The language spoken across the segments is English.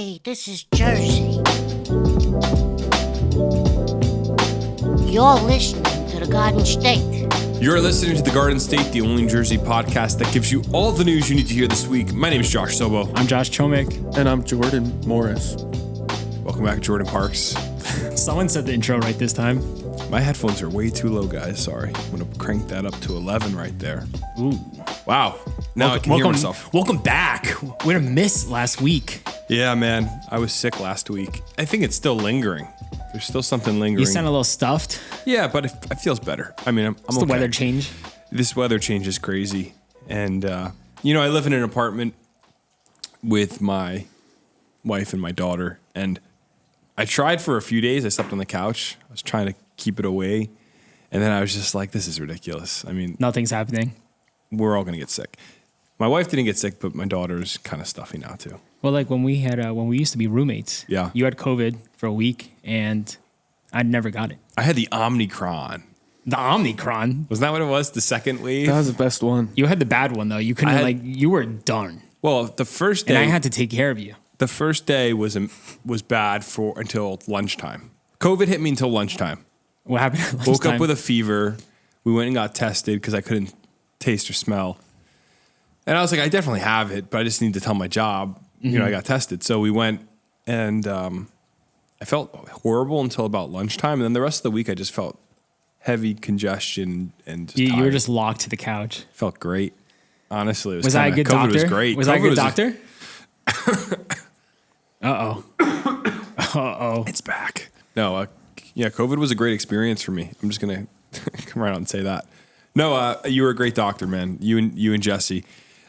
Hey, this is Jersey. You're listening to the Garden State. You're listening to The Garden State, the only Jersey podcast that gives you all the news you need to hear this week. My name is Josh Sobo. I'm Josh Chomik. And I'm Jordan Morris. Welcome back, Jordan Parks. Someone said the intro right this time. My headphones are way too low, guys. Sorry. I'm going to crank that up to 11 right there. Ooh. Wow. Now I can hear myself. Welcome back. We had a miss last week. Yeah, man. I was sick last week. I think it's still lingering. There's still something lingering. You sound a little stuffed. Yeah, but it feels better. I mean, I'm It's okay. the weather change. This weather change is crazy. And, I live in an apartment with my wife and my daughter. And I tried for a few days. I slept on the couch. I was trying to keep it away. And then I was just like, this is ridiculous. I mean, Nothing's happening. we're all going to get sick. My wife didn't get sick, but my daughter's kind of stuffy now too. Well, like when we used to be roommates. Yeah. You had COVID for a week, and I never got it. I had the Omicron. The Omicron. Wasn't that what it was? The second wave? That was the best one. You had the bad one though. You couldn't you were done, Well, the first day. and I had to take care of you. The first day was bad until lunchtime. COVID hit me until lunchtime. What happened? At Woke up lunchtime? with a fever. We went and got tested because I couldn't taste or smell. And I was like, I definitely have it, but I just need to tell my job. Mm-hmm. I got tested. So we went, and I felt horrible until about lunchtime. And then the rest of the week, I just felt heavy congestion and just You were tired. just locked to the couch. Felt great. Honestly, it Was I a good COVID doctor? was great. Was I a COVID good doctor? Uh-oh. It's back. No, COVID was a great experience for me. I'm just gonna come right out and say that. No, you were a great doctor, man. You and Jesse.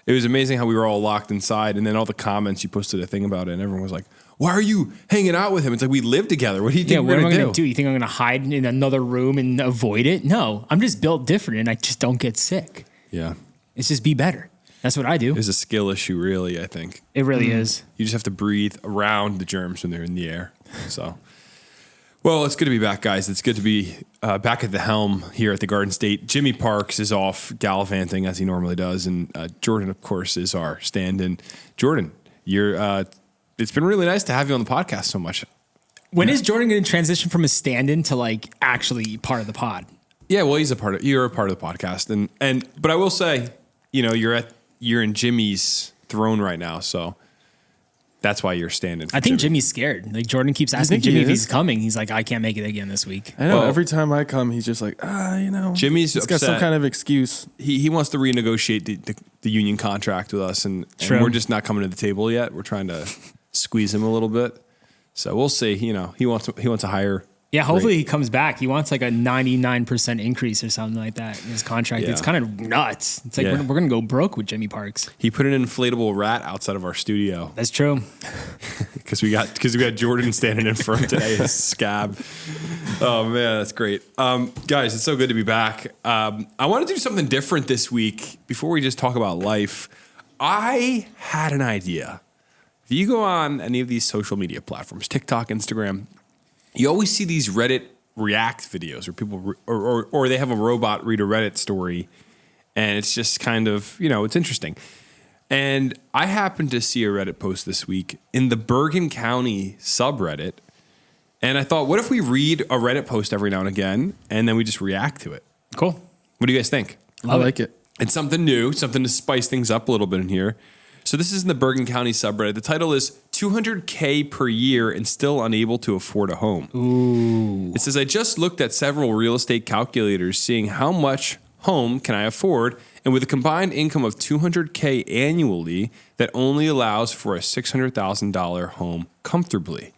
It was amazing how we were all locked inside, and then all the comments you posted a thing about it, and everyone was like, "Why are you hanging out with him?" It's like we live together. What do you think What we're am I gonna going to do? You think I'm going to hide in another room and avoid it? No, I'm just built different, and I just don't get sick. Yeah, It's just be better. That's what I do. it's a skill issue, really. I think It really is. you just have to breathe around the germs when they're in the air. So, well, it's good to be back, guys. It's good to be back at the helm here at the Garden State. Jimmy Parks is off gallivanting as he normally does, and Jordan, of course, is our stand-in. Jordan, it's been really nice to have you on the podcast so much. When is Jordan going to transition from a stand-in to like actually part of the pod? Yeah, well, you're a part of the podcast, but I will say, you're in Jimmy's throne right now, so that's why you're standing. For I think Jimmy. Jimmy's scared. Like Jordan keeps asking think he Jimmy if is? he's coming. He's like, I can't make it again this week. I know Well- every time I come, he's just like, Jimmy's he's got upset. some kind of excuse. He wants to renegotiate the union contract with us, and True. we're just not coming to the table yet. We're trying to squeeze him a little bit, so we'll see. He wants a higher. Yeah, hopefully he comes back. He wants like a 99% increase or something like that in his contract. Yeah. It's kind of nuts. It's like Yeah. we're going to go broke with Jimmy Parks. He put an inflatable rat outside of our studio That's true. because we got Jordan standing in front today, his scab. Oh man, that's great. Guys, it's so good to be back. I want to do something different this week before we just talk about life. I had an idea. If you go on any of these social media platforms, TikTok, Instagram, you always see these Reddit React videos where people or they have a robot read a Reddit story, and it's just kind of, it's interesting. And I happened to see a Reddit post this week in the Bergen County subreddit, and I thought, what if we read a Reddit post every now and again, and then we just react to it? Cool. What do you guys think? I like it. It's something new, something to spice things up a little bit in here. So this is in the Bergen County subreddit. The title is $200K per year and still unable to afford a home. Ooh. It says, I just looked at several real estate calculators seeing how much home can I afford, and with a combined income of $200K annually, that only allows for a $600,000 home comfortably.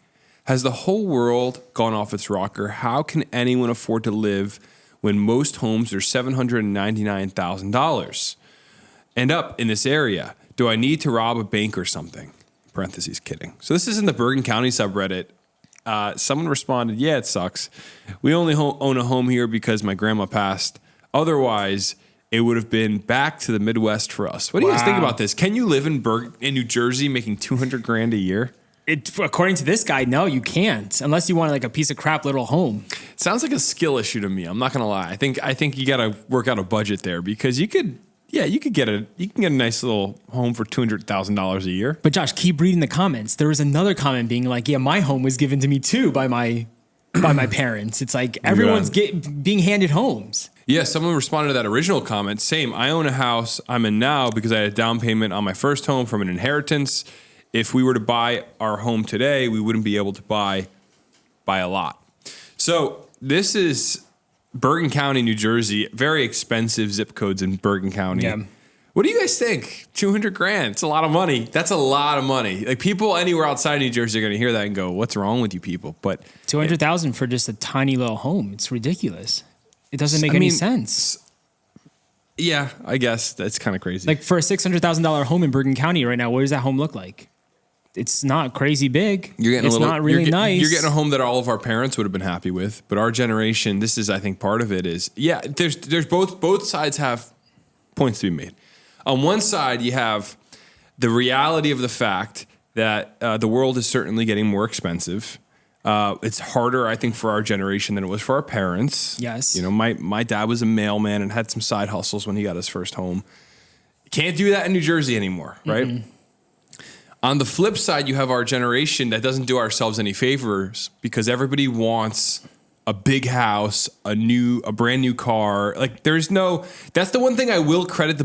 Has the whole world gone off its rocker? How can anyone afford to live when most homes are $799,000 and up in this area? Do I need to rob a bank or something? Parentheses, kidding. So this is in the Bergen County subreddit. Someone responded, yeah, it sucks. We only own a home here because my grandma passed. Otherwise, it would have been back to the Midwest for us. What do you guys think Wow. about this? Can you live in New Jersey making $200,000 a year? According to this guy, no, you can't. Unless you want like a piece of crap little home. It sounds like a skill issue to me. I'm not going to lie. I think you got to work out a budget there because you could Yeah, you can get a nice little home for $200,000 a year. But Josh, keep reading the comments. There was another comment being like, yeah, my home was given to me too by my parents. It's like everyone's being handed homes. Yeah, someone responded to that original comment. Same. I own a house I'm in now because I had a down payment on my first home from an inheritance. If we were to buy our home today, we wouldn't be able to buy a lot. So this is Bergen County, New Jersey. Very expensive zip codes in Bergen County. Yeah. What do you guys think? $200,000. It's a lot of money. That's a lot of money. Like people anywhere outside New Jersey are going to hear that and go, "What's wrong with you people?" But $200,000 for just a tiny little home. It's ridiculous. It doesn't make any sense. Yeah, I guess that's kind of crazy. Like for a $600,000 home in Bergen County right now, what does that home look like? It's not crazy big. It's not really nice. You're getting a home that all of our parents would have been happy with, but our generation, this is, I think, part of it is, yeah, there's both sides have points to be made. On one side, you have the reality of the fact that the world is certainly getting more expensive. It's harder, I think, for our generation than it was for our parents. Yes. You know, my dad was a mailman and had some side hustles when he got his first home. Can't do that in New Jersey anymore, right? Mm-hmm. On the flip side, you have our generation that doesn't do ourselves any favors because everybody wants a big house, a brand new car. Like that's the one thing I will credit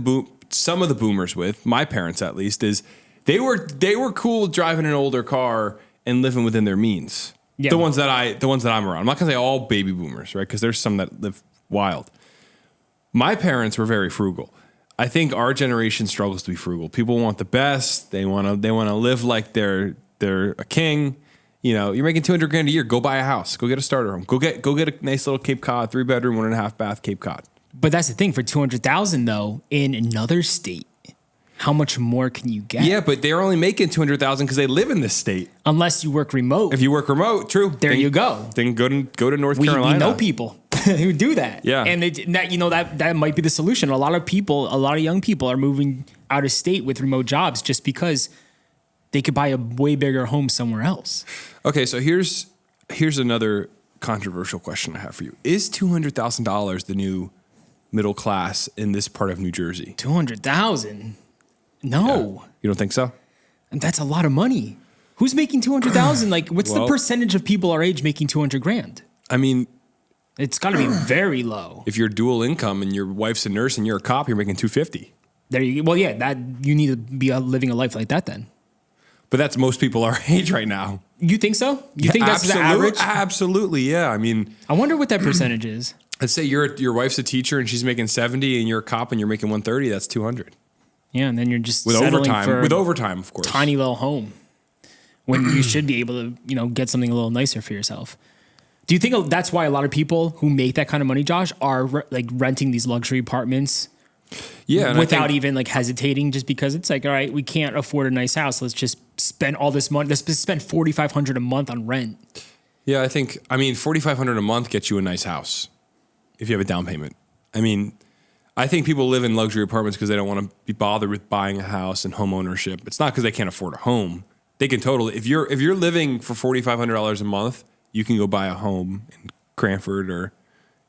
some of the boomers with, my parents at least, is they were cool driving an older car and living within their means. Yeah. The ones that I'm around. I'm not gonna say all baby boomers, right? Because there's some that live wild. My parents were very frugal. I think our generation struggles to be frugal. People want the best. They want to live like they're a king. You know, you're making $200,000 a year. Go buy a house. Go get a starter home. Go get a nice little Cape Cod 3-bedroom, 1.5 bath Cape Cod. But that's the thing, for $200,000 though, in another state, how much more can you get? Yeah, but they're only making $200,000 because they live in this state. Unless you work remote. If you work remote, true. There you go. Then go to North Carolina. We know people who do that. Yeah, and that might be the solution. A lot of young people are moving out of state with remote jobs just because they could buy a way bigger home somewhere else. Okay, so here's another controversial question I have for you: is $200,000 the new middle class in this part of New Jersey? $200,000? No. Yeah. You don't think so? And that's a lot of money. Who's making $200,000? Like, what's the percentage of people our age making $200,000? I mean, it's got to be very low. If you're dual income and your wife's a nurse and you're a cop, you're making $250,000. There you go. Well, yeah, that you need to be living a life like that then. But that's most people our age right now. You think so? You think that's the average? Absolutely, yeah. I mean, I wonder what that percentage is. Let's say your wife's a teacher and she's making 70, and you're a cop and you're making 130. That's 200. Yeah, and then you're just with settling overtime. for With overtime, of course. Tiny little home when you should be able to, get something a little nicer for yourself. Do you think that's why a lot of people who make that kind of money, Josh, are like renting these luxury apartments? Yeah, without even like hesitating, just because it's like, all right, we can't afford a nice house. Let's just spend all this money. Let's spend $4,500 a month on rent. Yeah, I mean, $4,500 a month gets you a nice house if you have a down payment. I mean, I think people live in luxury apartments because they don't want to be bothered with buying a house and home ownership. It's not because they can't afford a home. They can totally, if you're living for $4,500 a month, you can go buy a home in Cranford or,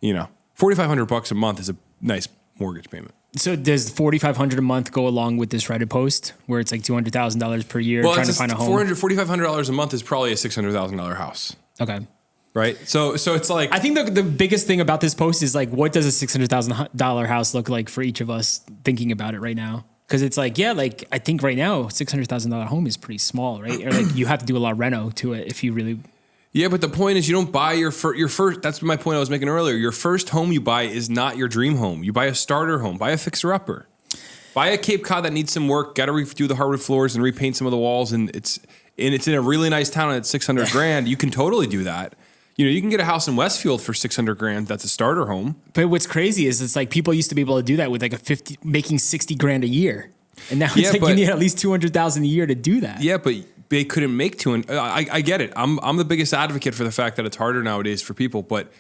$4,500 a month is a nice mortgage payment. So does $4,500 a month go along with this Reddit post where it's like $200,000 per year trying to find a home? $4,500 a month is probably a $600,000 house. Okay. Right. So it's like, I think the biggest thing about this post is like, what does a $600,000 house look like for each of us thinking about it right now? Because it's like, yeah, like I think right now $600,000 home is pretty small, right? Or like you have to do a lot of reno to it if you really. Yeah, but the point is you don't buy your first. That's my point I was making earlier. Your first home you buy is not your dream home. You buy a starter home. Buy a fixer-upper. Buy a Cape Cod that needs some work. Got to redo the hardwood floors and repaint some of the walls. And it's in a really nice town and it's $600,000. You can totally do that. You can get a house in Westfield for $600,000. That's a starter home. But what's crazy is it's like people used to be able to do that with like making $60,000 a year, and now it's you need at least $200,000 a year to do that. Yeah, but they couldn't make I get it. I'm the biggest advocate for the fact that it's harder nowadays for people. But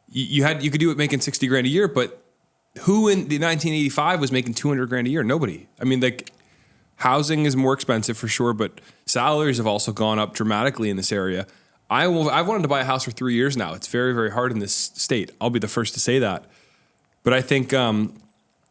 you could do it making $60,000 a year. But who in the 1985 was making $200,000 a year? Nobody. I mean, like housing is more expensive for sure, but salaries have also gone up dramatically in this area. I've wanted to buy a house for 3 years now. It's very, very hard in this state. I'll be the first to say that. But I think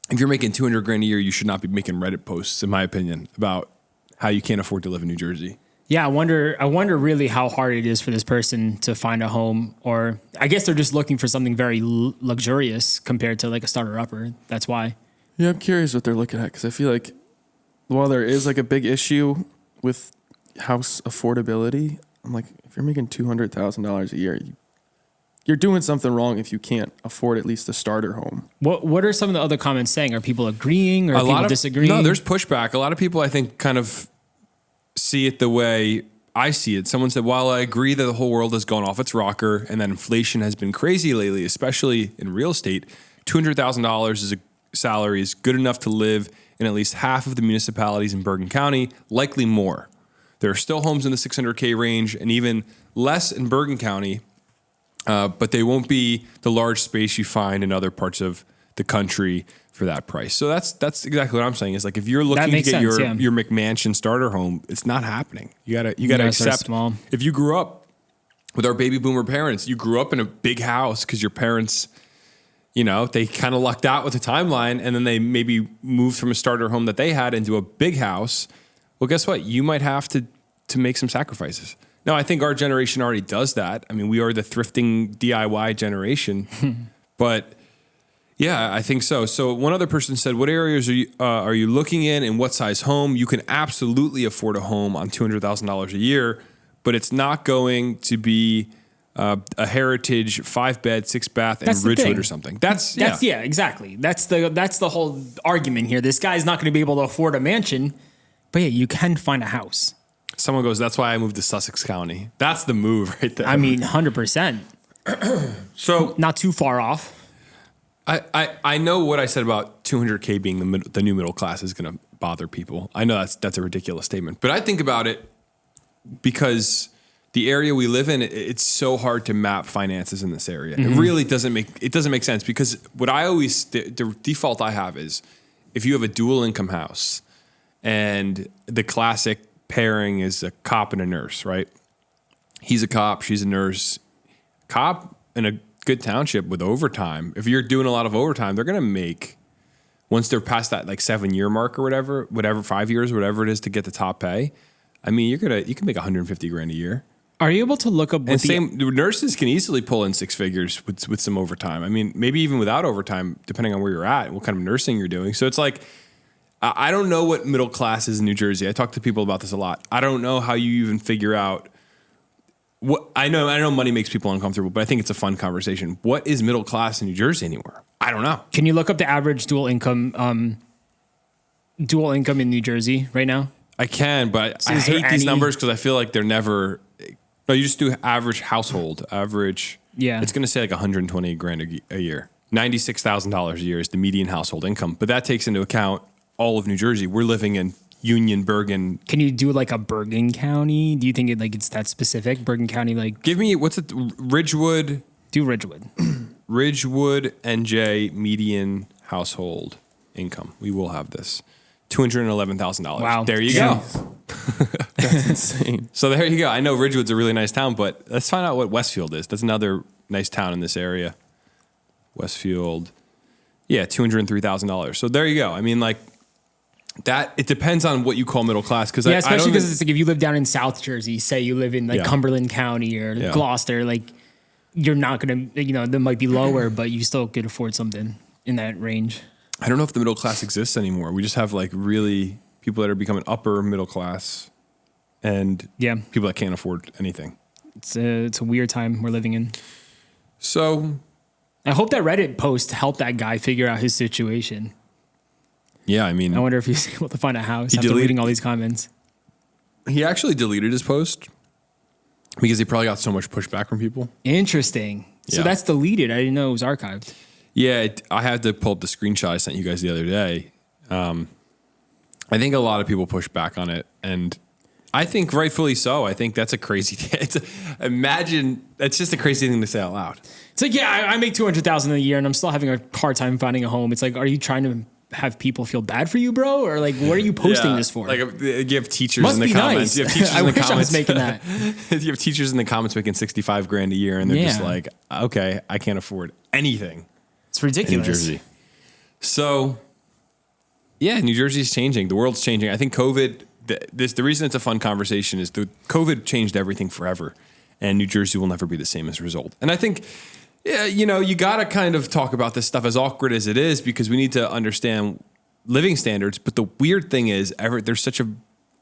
if you're making 200 grand a year, you should not be making Reddit posts, in my opinion, about how you can't afford to live in New Jersey. Yeah, I wonder really how hard it is for this person to find a home, or I guess they're just looking for something very luxurious compared to like a starter upper. That's why. Yeah, I'm curious what they're looking at because I feel like while there is like a big issue with house affordability, I'm like, if you're making $200,000 a year, you're doing something wrong if you can't afford at least a starter home. What are some of the other comments saying? Are people agreeing or are people disagreeing? No, there's pushback. A lot of people, I think, kind of see it the way I see it. Someone said, while I agree that the whole world has gone off its rocker and that inflation has been crazy lately, especially in real estate, $200,000 is a salary is good enough to live in at least half of the municipalities in Bergen County, likely more. There are still homes in the 600K range and even less in Bergen County, but they won't be the large space you find in other parts of the country for that price. So that's exactly what I'm saying. Is like if you're looking to get your McMansion starter home, it's not happening. You gotta accept. Small. If you grew up with our baby boomer parents, you grew up in a big house because your parents, they kind of lucked out with the timeline, and then they maybe moved from a starter home that they had into a big house. Well, guess what? You might have to make some sacrifices. Now, I think our generation already does that. I mean, we are the thrifting DIY generation, but yeah, I think so. So one other person said, what areas are you looking in and what size home? You can absolutely afford a home on $200,000 a year, but it's not going to be a heritage 5-bed, 6-bath in Ridgewood or something. That's exactly. That's the whole argument here. This guy's not going to be able to afford a mansion, but yeah, you can find a house. Someone goes, that's why I moved to Sussex County. That's the move right there. I mean, 100%. So not too far off. I know what I said about 200K being the new middle class is going to bother people. I know that's a ridiculous statement, but I think about it because the area we live in, it's so hard to map finances in this area. Mm-hmm. It really doesn't make sense because what I always, the default I have is if you have a dual income house and the classic pairing is a cop and a nurse, right? He's a cop, she's a nurse. Cop in a good township with overtime, if you're doing a lot of overtime, they're going to make, once they're past that like 7-year mark or whatever, 5 years, whatever it is to get the top pay. I mean, you can make 150 grand a year. Are you able to look up? Nurses can easily pull in 6 figures with some overtime. I mean, maybe even without overtime, depending on where you're at and what kind of nursing you're doing. So it's like, I don't know what middle class is in New Jersey. I talk to people about this a lot. I don't know how you even figure out what I know money makes people uncomfortable, but I think it's a fun conversation. What is middle class in New Jersey anymore? I don't know. Can you look up the average dual income in New Jersey right now? I can, but I hate these numbers because I feel like they're never. No, you just do average household, average. Yeah. It's going to say like 120 grand a year. $96,000 a year is the median household income, but that takes into account all of New Jersey. We're living in Union, Bergen. Can you do like a Bergen County? Do you think it's that specific? Bergen County, like. Give me, what's it? Ridgewood. Do Ridgewood. Ridgewood, NJ, median household income. We will have this. $211,000. Wow. There you go. That's insane. So there you go. I know Ridgewood's a really nice town, but let's find out what Westfield is. That's another nice town in this area. Westfield. Yeah, $203,000. So there you go. I mean, like that, it depends on what you call middle class. Cause yeah, especially because it's like if you live down in South Jersey, say you live in like Cumberland County or Gloucester, like you're not going to, that might be lower, but you still could afford something in that range. I don't know if the middle class exists anymore. We just have like really people that are becoming upper middle class and people that can't afford anything. It's a weird time we're living in. So I hope that Reddit post helped that guy figure out his situation. Yeah, I mean, I wonder if he's able to find a house after reading all these comments. He actually deleted his post because he probably got so much pushback from people. Interesting. So that's deleted. I didn't know it was archived. Yeah, I had to pull up the screenshot I sent you guys the other day. I think a lot of people push back on it, and I think rightfully so. I think that's a crazy thing. Imagine, that's just a crazy thing to say out loud. It's like, yeah, I make $200,000 a year, and I'm still having a hard time finding a home. It's like, are you trying to have people feel bad for you, bro? Or like, what are you posting this for? Like, you have teachers in the comments. Nice. You have teachers I in the wish comments. I was making that. You have teachers in the comments making 65 grand a year, and they're just like, okay, I can't afford anything. It's ridiculous. In New Jersey. So Yeah, New Jersey's changing. The world's changing. I think COVID. The reason it's a fun conversation is the COVID changed everything forever, and New Jersey will never be the same as a result. And I think, yeah, you got to kind of talk about this stuff as awkward as it is because we need to understand living standards. But the weird thing is, there's such a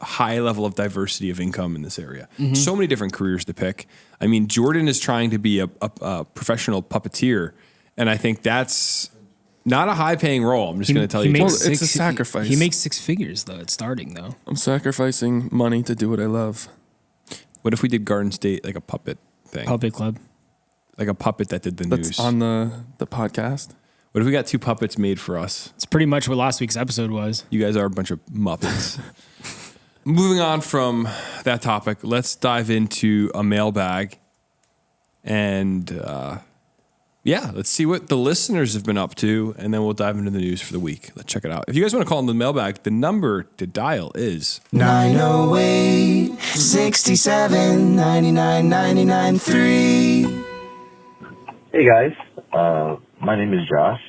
high level of diversity of income in this area. So many different careers to pick. I mean, Jordan is trying to be a professional puppeteer, and I think that's not a high-paying role. I'm just going to tell you. It's a sacrifice. He makes 6 figures, though, at starting, though. I'm sacrificing money to do what I love. What if we did Garden State like a puppet thing? Puppet club. Like a puppet that did the That's news. on the podcast. What if we got 2 puppets made for us? It's pretty much what last week's episode was. You guys are a bunch of Muppets. Moving on from that topic, let's dive into a mailbag. And let's see what the listeners have been up to, and then we'll dive into the news for the week. Let's check it out. If you guys want to call in the mailbag, the number to dial is 908 67 99 99 3. Hey guys, my name is Josh.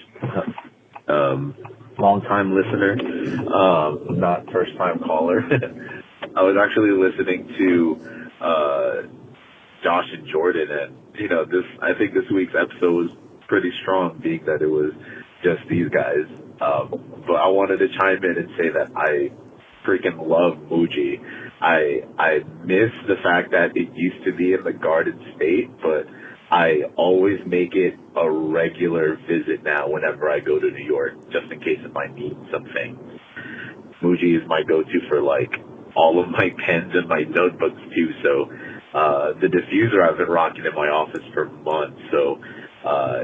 Long time listener, not first time caller. I was actually listening to Josh and Jordan, and I think this week's episode was pretty strong, being that it was just these guys. But I wanted to chime in and say that I freaking love Muji. I miss the fact that it used to be in the Garden State, but I always make it a regular visit now whenever I go to New York, just in case if I need some things. Muji is my go-to for like all of my pens and my notebooks too. So the diffuser I've been rocking in my office for months. So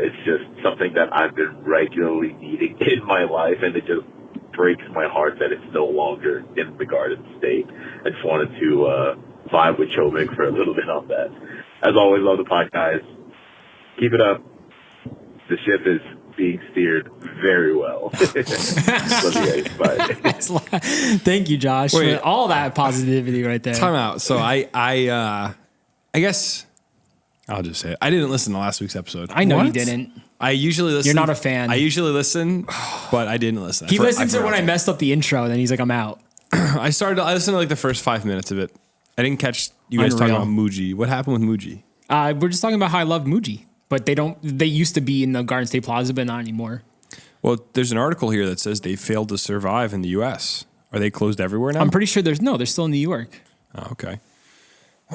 it's just something that I've been regularly needing in my life, and it just breaks my heart that it's no longer in the Garden State. I just wanted to vibe with Chobik for a little bit on that. As always, love the podcast. Keep it up. The ship is being steered very well. Love you guys. Bye. Thank you, Josh, for all that positivity right there. time out. So I guess I'll just say it. I didn't listen to last week's epised. I know you What? didn't. I usually listen. You're not a fan. I usually listen, but I didn't listen. He listened to forgot. when I messed up the intro, and then he's like, I'm out. I listened to like the first 5 minutes of it. I didn't catch you guys Unreal. talking about Muji. What happened with Muji? We're just talking about how I love Muji, but they used to be in the Garden State Plaza, but not anymore. Well, there's an article here that says they failed to survive in the U.S. Are they closed everywhere now? I'm pretty sure they're still in New York. Oh, okay.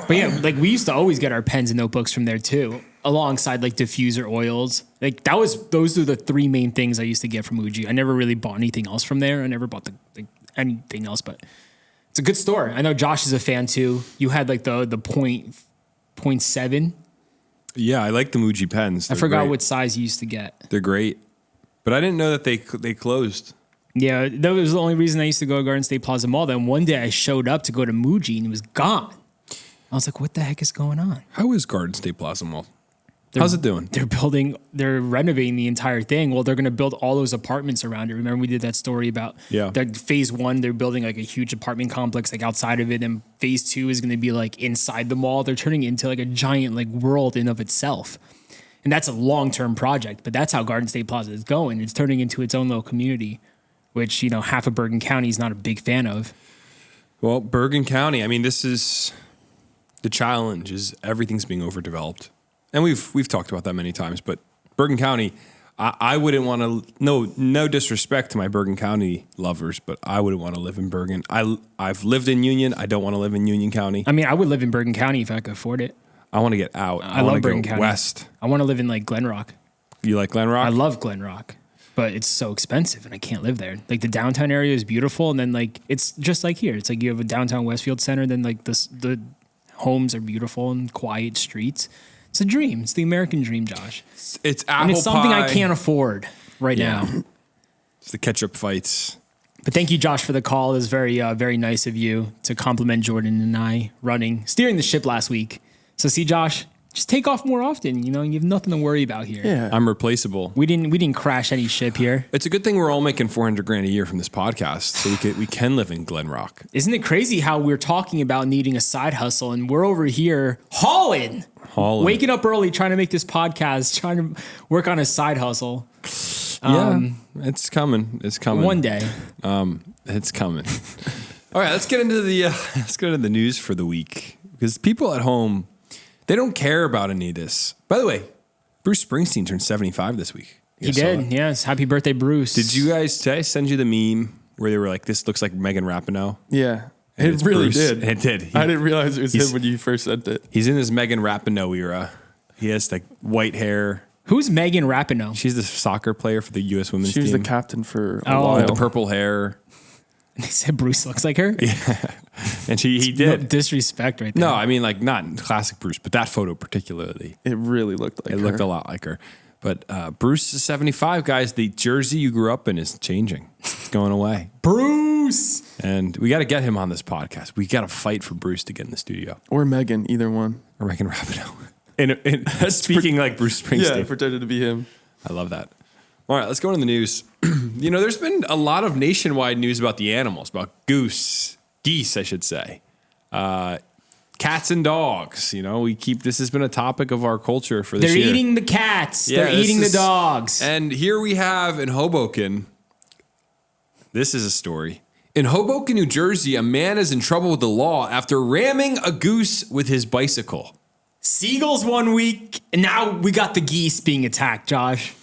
But yeah, like we used to always get our pens and notebooks from there too, alongside like diffuser oils. Like those are the 3 main things I used to get from Muji. I never really bought anything else from there. I never bought anything else, but it's a good store. I know Josh is a fan too. You had like the 0.7. Yeah, I like the Muji pens. I They're forgot great. what size you used to get. They're great, but I didn't know that they closed. Yeah, that was the only reason I used to go to Garden State Plaza Mall. Then one day I showed up to go to Muji and it was gone. I was like, what the heck is going on? How is Garden State Plaza Mall? How's it doing? They're renovating the entire thing. Well, they're going to build all those apartments around it. Remember we did that story about that phase 1, they're building like a huge apartment complex like outside of it. And phase 2 is going to be like inside the mall. They're turning it into like a giant like world in of itself. And that's a long-term project, but that's how Garden State Plaza is going. It's turning into its own little community, which, half of Bergen County is not a big fan of. Well, Bergen County, I mean, this is the challenge is everything's being overdeveloped. And we've talked about that many times, but Bergen County, I wouldn't want to, no disrespect to my Bergen County lovers, but I wouldn't want to live in Bergen. I've lived in Union. I don't want to live in Union County. I mean, I would live in Bergen County if I could afford it. I want to get out. I wanna love Bergen go County. west. I want to live in like Glen Rock. You like Glen Rock? I love Glen Rock, but it's so expensive and I can't live there. Like the downtown area is beautiful, and then like it's just like here. It's like you have a downtown Westfield Center, then like the homes are beautiful and quiet streets. It's a dream. It's the American dream, Josh. It's apple And it's something pie. I can't afford right now. It's the ketchup fights. But thank you, Josh, for the call. It was very, very nice of you to compliment Jordan and I steering the ship last week. So see, Josh, just take off more often. You have nothing to worry about here. Yeah. I'm replaceable. We didn't crash any ship here. It's a good thing we're all making $400,000 a year from this podcast, so we can live in Glen Rock. Isn't it crazy how we're talking about needing a side hustle and we're over here hauling, waking up early, trying to make this podcast, trying to work on a side hustle. It's coming. It's coming. One day. It's coming. All right, let's get into the news for the week, because people at home, they don't care about any of this. By the way, Bruce Springsteen turned 75 this week. He did. Yes. Happy birthday, Bruce. Did you guys send you the meme where they were like, "This looks like Megan Rapinoe"? Yeah. And It it's really Bruce. did. It did. I didn't realize it was him when you first sent it. He's in his Megan Rapinoe era. He has like white hair. Who's Megan Rapinoe? She's the soccer player for the U.S. women's She was team. the captain for a Oh. while. With the purple hair. They said Bruce looks like her. And he No did. disrespect right there. No, I mean, like, not classic Bruce, but that photo particularly. It really looked like It her. looked a lot like her. But Bruce is 75, guys. The jersey you grew up in is changing. It's going away. Bruce. And we got to get him on this podcast. We got to fight for Bruce to get in the studio. Or Megan, either one. Or Megan Rapinoe. And speaking like Bruce Springsteen. Yeah, pretended to be him. I love that. All right, let's go into the news. There's been a lot of nationwide news about the animals, about geese, I should say. Cats and dogs. This has been a topic of our culture for this They're year. eating the cats. Yeah, They're this eating the is- dogs. And here we have in Hoboken, this is a story. In Hoboken, New Jersey, a man is in trouble with the law after ramming a goose with his bicycle. Seagulls 1 week, and now we got the geese being attacked, Josh.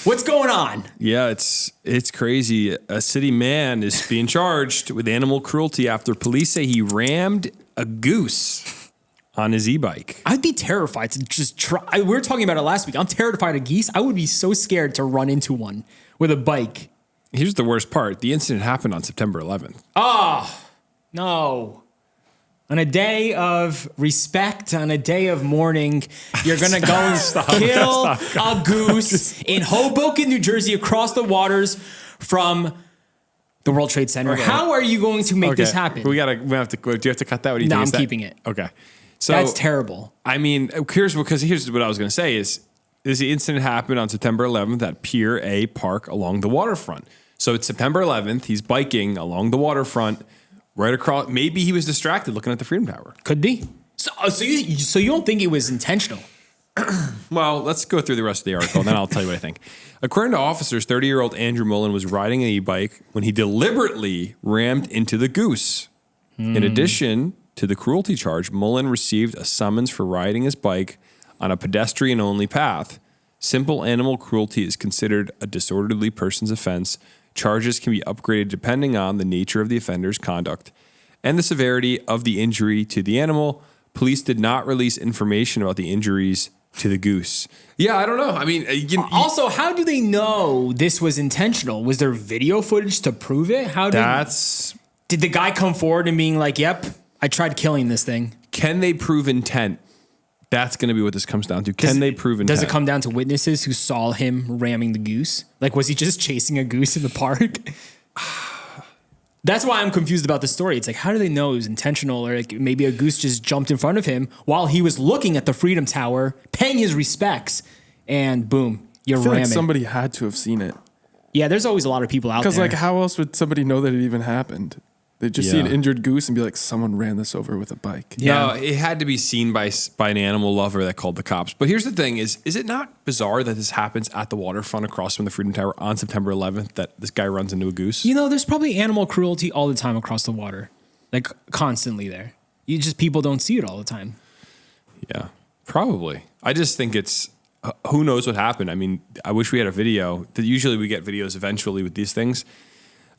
What's going on? Yeah, it's crazy. A city man is being charged with animal cruelty after police say he rammed a goose on his e-bike. I'd be terrified to just try. We were talking about it last week. I'm terrified of geese. I would be so scared to run into one with a bike. Here's the worst part. The incident happened on September 11th. No. On a day of respect, on a day of mourning, you're going to go and kill a goose in Hoboken, New Jersey, across the waters from the World Trade Center. Okay. How are you going to make this happen? We have to. Do you have to cut that? What do you No, think? I'm Is that- keeping it. Okay. So That's terrible. I mean, here's what I was going to say is the incident happened on September 11th at Pier A Park along the waterfront. So it's September 11th. He's biking along the waterfront, right across. Maybe he was distracted looking at the Freedom Tower. Could be. So you don't think it was intentional? Well, let's go through the rest of the article, and then I'll tell you what I think. According to officers, 30-year-old Andrew Mullen was riding an e-bike when he deliberately rammed into the goose. In addition to the cruelty charge, Mullen received a summons for riding his bike on a pedestrian-only path. Simple animal cruelty is considered a disorderly person's offense. Charges can be upgraded depending on the nature of the offender's conduct and the severity of the injury to the animal. Police did not release information about the injuries to the goose. Yeah, I don't know. I mean, Also, how do they know this was intentional? Was there video footage to prove it? Did the guy come forward and being like, "Yep, I tried killing this thing"? Can they prove intent? That's going to be what this comes down to. Can they prove intent? Does it come down to witnesses who saw him ramming the goose? Like, was he just chasing a goose in the park? That's why I'm confused about the story. It's like, how do they know it was intentional? Or like maybe a goose just jumped in front of him while he was looking at the Freedom Tower, paying his respects, and boom, you're I feel ramming. like somebody had to have seen it. Yeah, there's always a lot of people out there. Because, like, how else would somebody know that it even happened? They just see an injured goose and be like, someone ran this over with a bike. No, it had to be seen by an animal lover that called the cops. But here's the thing is it not bizarre that this happens at the waterfront across from the Freedom Tower on September 11th, that this guy runs into a goose? There's probably animal cruelty all the time across the water, like constantly there. People don't see it all the time. Yeah, probably. I just think it's, who knows what happened. I mean, I wish we had a video. Usually we get videos eventually with these things.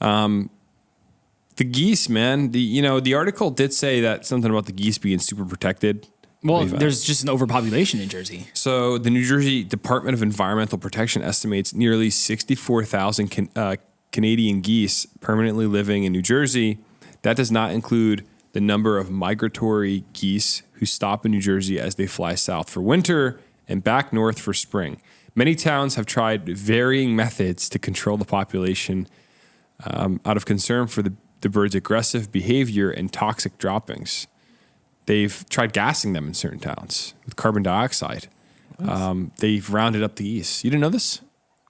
The geese, man, the article did say that something about the geese being super protected. Well, there's just an overpopulation in Jersey. So the New Jersey Department of Environmental Protection estimates nearly 64,000 Canadian geese permanently living in New Jersey. That does not include the number of migratory geese who stop in New Jersey as they fly south for winter and back north for spring. Many towns have tried varying methods to control the population out of concern for the bird's aggressive behavior and toxic droppings. They've tried gassing them in certain towns with carbon dioxide. They've rounded up the geese. You didn't know this?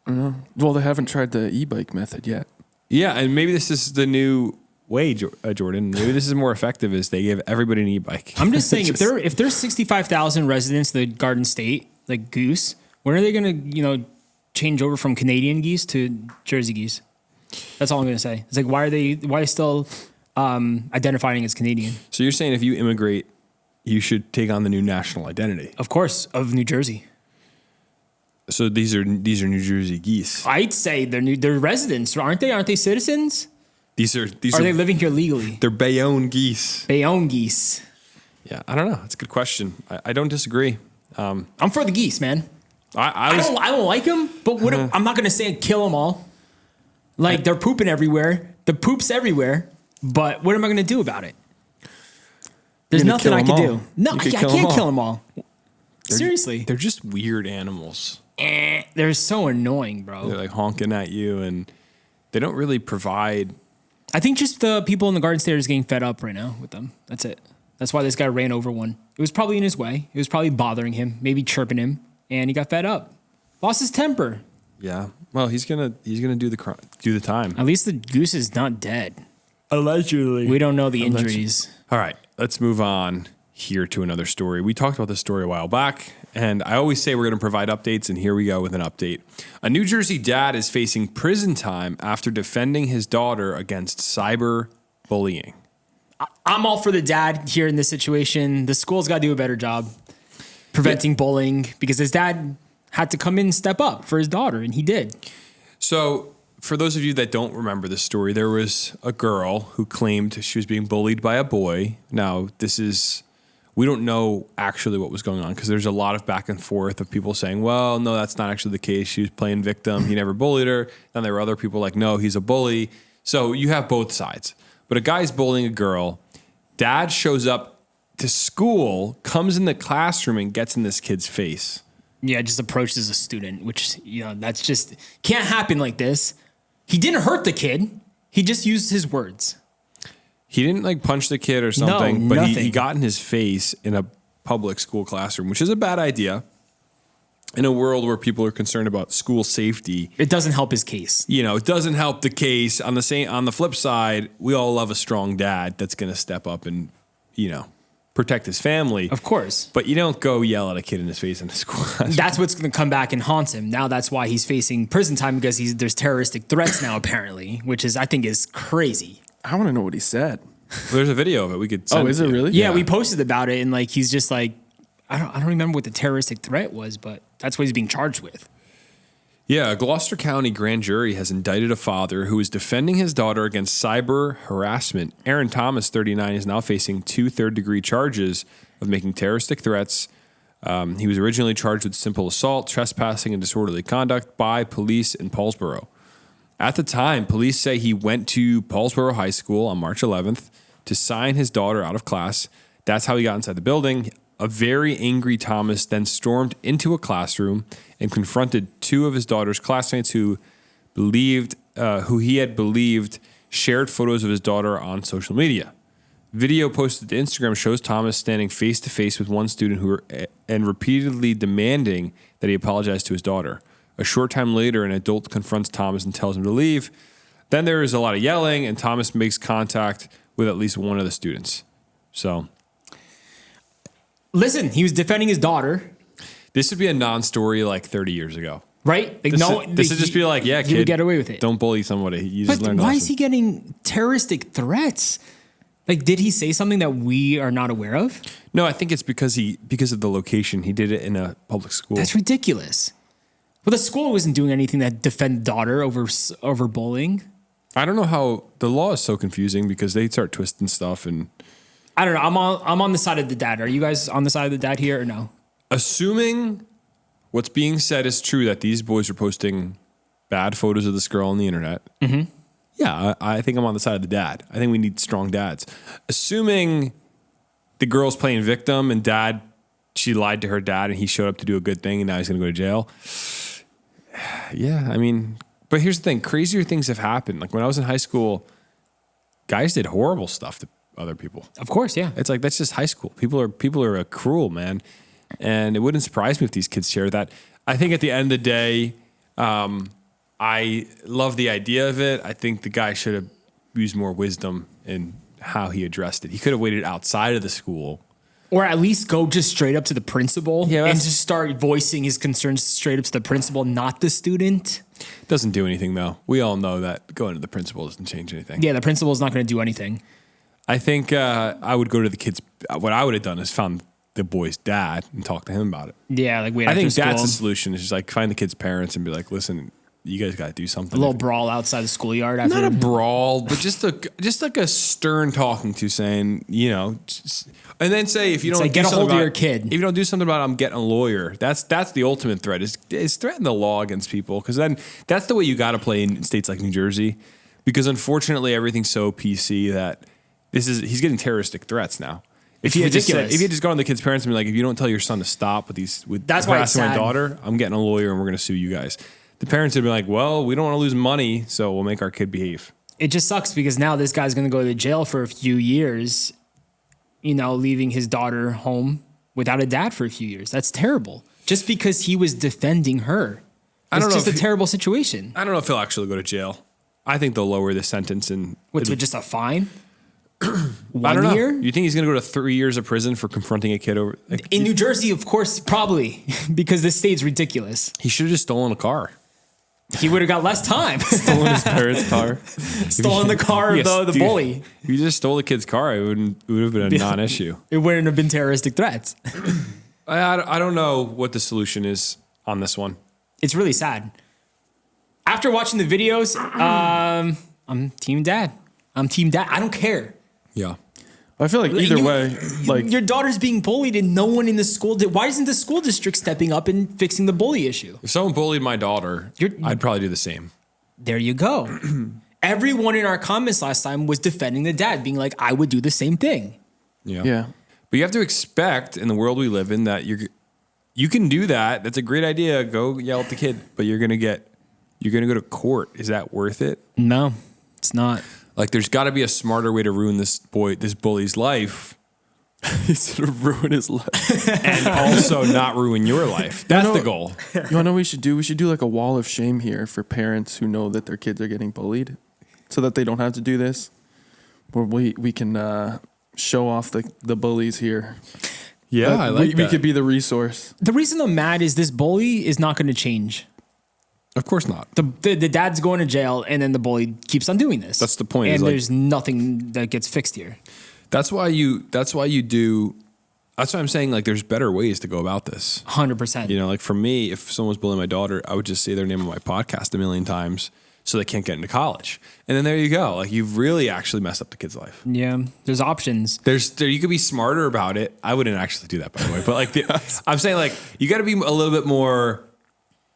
Well, they haven't tried the e-bike method yet. Yeah, and maybe this is the new way, Jordan. Maybe this is more effective as they give everybody an e-bike. I'm just saying, if there's 65,000 residents of the Garden State, like Goose, when are they going to, change over from Canadian geese to Jersey geese. That's all I'm gonna say. It's like why are they still identifying as Canadian? So you're saying if you immigrate, you should take on the new national identity. Of course, of New Jersey. So these are New Jersey geese. I'd say they're residents, aren't they? Aren't they citizens? These are Are they living here legally? They're Bayonne geese. Bayonne geese. Yeah, I don't know. It's a good question. I don't disagree. I'm for the geese, man. I don't like them, but I'm not gonna say kill them all. Like they're pooping everywhere. The poop's everywhere. But what am I gonna do about it? There's nothing I can do. No, I can't kill them all. Seriously, they're just weird animals. They're so annoying, bro. They're like honking at you, and they don't really provide. I think just the people in the Garden State are just getting fed up right now with them. That's it. That's why this guy ran over one. It was probably in his way. It was probably bothering him, maybe chirping him, and he got fed up. Lost his temper. Yeah. Well, he's gonna do the time. At least the goose is not dead. Allegedly. We don't know the injuries. All right, let's move on here to another story. We talked about this story a while back, and I always say we're going to provide updates, and here we go with an update. A New Jersey dad is facing prison time after defending his daughter against cyber bullying. I'm all for the dad here in this situation. The school's got to do a better job preventing bullying because his dad had to come in and step up for his daughter, and he did. So, for those of you that don't remember this story, there was a girl who claimed she was being bullied by a boy. Now, we don't know actually what was going on because there's a lot of back and forth of people saying, well, no, that's not actually the case. She was playing victim. He never bullied her. Then there were other people like, no, he's a bully. So you have both sides. But a guy's bullying a girl. Dad shows up to school, comes in the classroom and gets in this kid's face. Yeah, just approaches a student, which, that's just can't happen like this. He didn't hurt the kid. He just used his words. He didn't like punch the kid or something, but he nothing. got in his face in a public school classroom, which is a bad idea. In a world where people are concerned about school safety, It doesn't help his case. it doesn't help the case. On the flip side, we all love a strong dad that's going to step up and, protect his family. Of course. But you don't go yell at a kid in his face in a school classroom. That's what's going to come back and haunt him. Now that's why he's facing prison time because there's terroristic threats now apparently, which I think is crazy. I want to know what he said. There's a video of it. We could. Send Is it to you. really? Yeah, we posted about it and he's just like, I don't remember what the terroristic threat was, but that's what he's being charged with. Yeah, a Gloucester County grand jury has indicted a father who is defending his daughter against cyber harassment. Aaron Thomas, 39, is now facing 2 third-degree charges of making terroristic threats. He was originally charged with simple assault, trespassing, and disorderly conduct by police in Paulsboro. At the time, police say he went to Paulsboro High School on March 11th to sign his daughter out of class. That's how he got inside the building. A very angry Thomas then stormed into a classroom and confronted 2 of his daughter's classmates who he had believed shared photos of his daughter on social media. Video posted to Instagram shows Thomas standing face to face with one student and repeatedly demanding that he apologize to his daughter. A short time later, an adult confronts Thomas and tells him to leave. Then there is a lot of yelling, and Thomas makes contact with at least one of the students. So, Listen, he was defending his daughter, this would be a non-story like 30 years ago. right? This would just be like, yeah, he would kid, get away with it. Don't bully somebody. You just But learned a why lesson. is he getting terroristic threats? Did he say something that we are not aware of? No, I think it's because of the location. He did it in a public school. That's ridiculous. Well, the school wasn't doing anything that defend daughter over bullying. I don't know how the law is so confusing because they start twisting stuff and I don't know. I'm on the side of the dad. Are you guys on the side of the dad here or no? assuming what's being said is true that these boys are posting bad photos of this girl on the internet. Mm-hmm. Yeah, I think I'm on the side of the dad. I think we need strong dads. Assuming the girl's playing victim and she lied to her dad and he showed up to do a good thing and now he's going to go to jail. Yeah, I mean, but here's the thing. Crazier things have happened. Like when I was in high school, guys did horrible stuff to other people. Of course, yeah. It's like, that's just high school. People are cruel, man. And it wouldn't surprise me if these kids share that. I think at the end of the day, I love the idea of it. I think the guy should have used more wisdom in how he addressed it. He could have waited outside of the school Or at least go just straight up to the principal Yeah, and that's- just start voicing his concerns straight up to the principal, not the student. Doesn't do anything though. We all know that going to the principal doesn't change anything. Yeah, the principal's not going to do anything. I think I would go to the kids. What I would have done is found the boy's dad and talk to him about it. Yeah, like wait I after think school. that's the solution. Is just like find the kid's parents and be like, listen, you guys got to do something. A little brawl outside the schoolyard. After Not a brawl, but just like a stern talking to, saying, you know, and then say if you don't like, do get a something hold of about- your kid. If you don't do something about it, I'm getting a lawyer. That's the ultimate threat is threaten the law against people, because then that's the way you got to play in states like New Jersey, because unfortunately everything's so PC that he's getting terroristic threats now. If he had just ridiculous. if he had just gone to the kid's parents and be like, if you don't tell your son to stop with That's why it's harassing my sad. daughter, I'm getting a lawyer and we're going to sue you guys. The parents would be like, well, we don't want to lose money, so we'll make our kid behave. It just sucks because now this guy's going to go to jail for a few years, you know, leaving his daughter home without a dad for a few years. That's terrible. Just because he was defending her. I don't It's know just if a terrible situation. I don't know if he'll actually go to jail. I think they'll lower the sentence and What's with just a fine? I don't 1 know. year? You think he's going to go to 3 years of prison for confronting a kid over? Like, In New Jersey, of course, probably, because this state's ridiculous. he should have just stolen a car. He would have got less time. Stolen his parents' car. Stolen the car of Yes, the dude. bully. If you just stole the kid's car, it would have been a non-issue. It wouldn't have been terroristic threats. I don't know what the solution is on this one. It's really sad. After watching the videos, I'm team dad. I'm team dad. I don't care. Yeah. I feel like either You- way, like Your daughter's being bullied and no one in the school why isn't the school district stepping up and fixing the bully issue? If someone bullied my daughter, I'd probably do the same. There you go. Everyone in our comments last time was defending the dad, being like, I would do the same thing. yeah. But you have to expect in the world we live in that you can do that. That's a great idea. Go yell at the kid, but you're gonna go to court. Is that worth it? No, it's not. Like, there's got to be a smarter way to ruin this bully's life, He's gonna ruin his life. and also not ruin your life. That's the goal. You wanna know what we should do? We should do like a wall of shame here for parents who know that their kids are getting bullied, so that they don't have to do this. Where we can show off the bullies here. Yeah, I like we that. could be the resource. The reason I'm mad is this bully is not going to change. Of course not. The dad's going to jail, and then the bully keeps on doing this. That's the point, is And like- there's nothing that gets fixed here. That's why I'm saying, like, there's better ways to go about this. 100%. You know, like for me, if someone was bullying my daughter, I would just say their name on my podcast a million times so they can't get into college. And then there you go. Like, you've really actually messed up the kid's life. Yeah, there's options. You could be smarter about it. I wouldn't actually do that, by the way. But like, I'm saying, like, you got to be a little bit more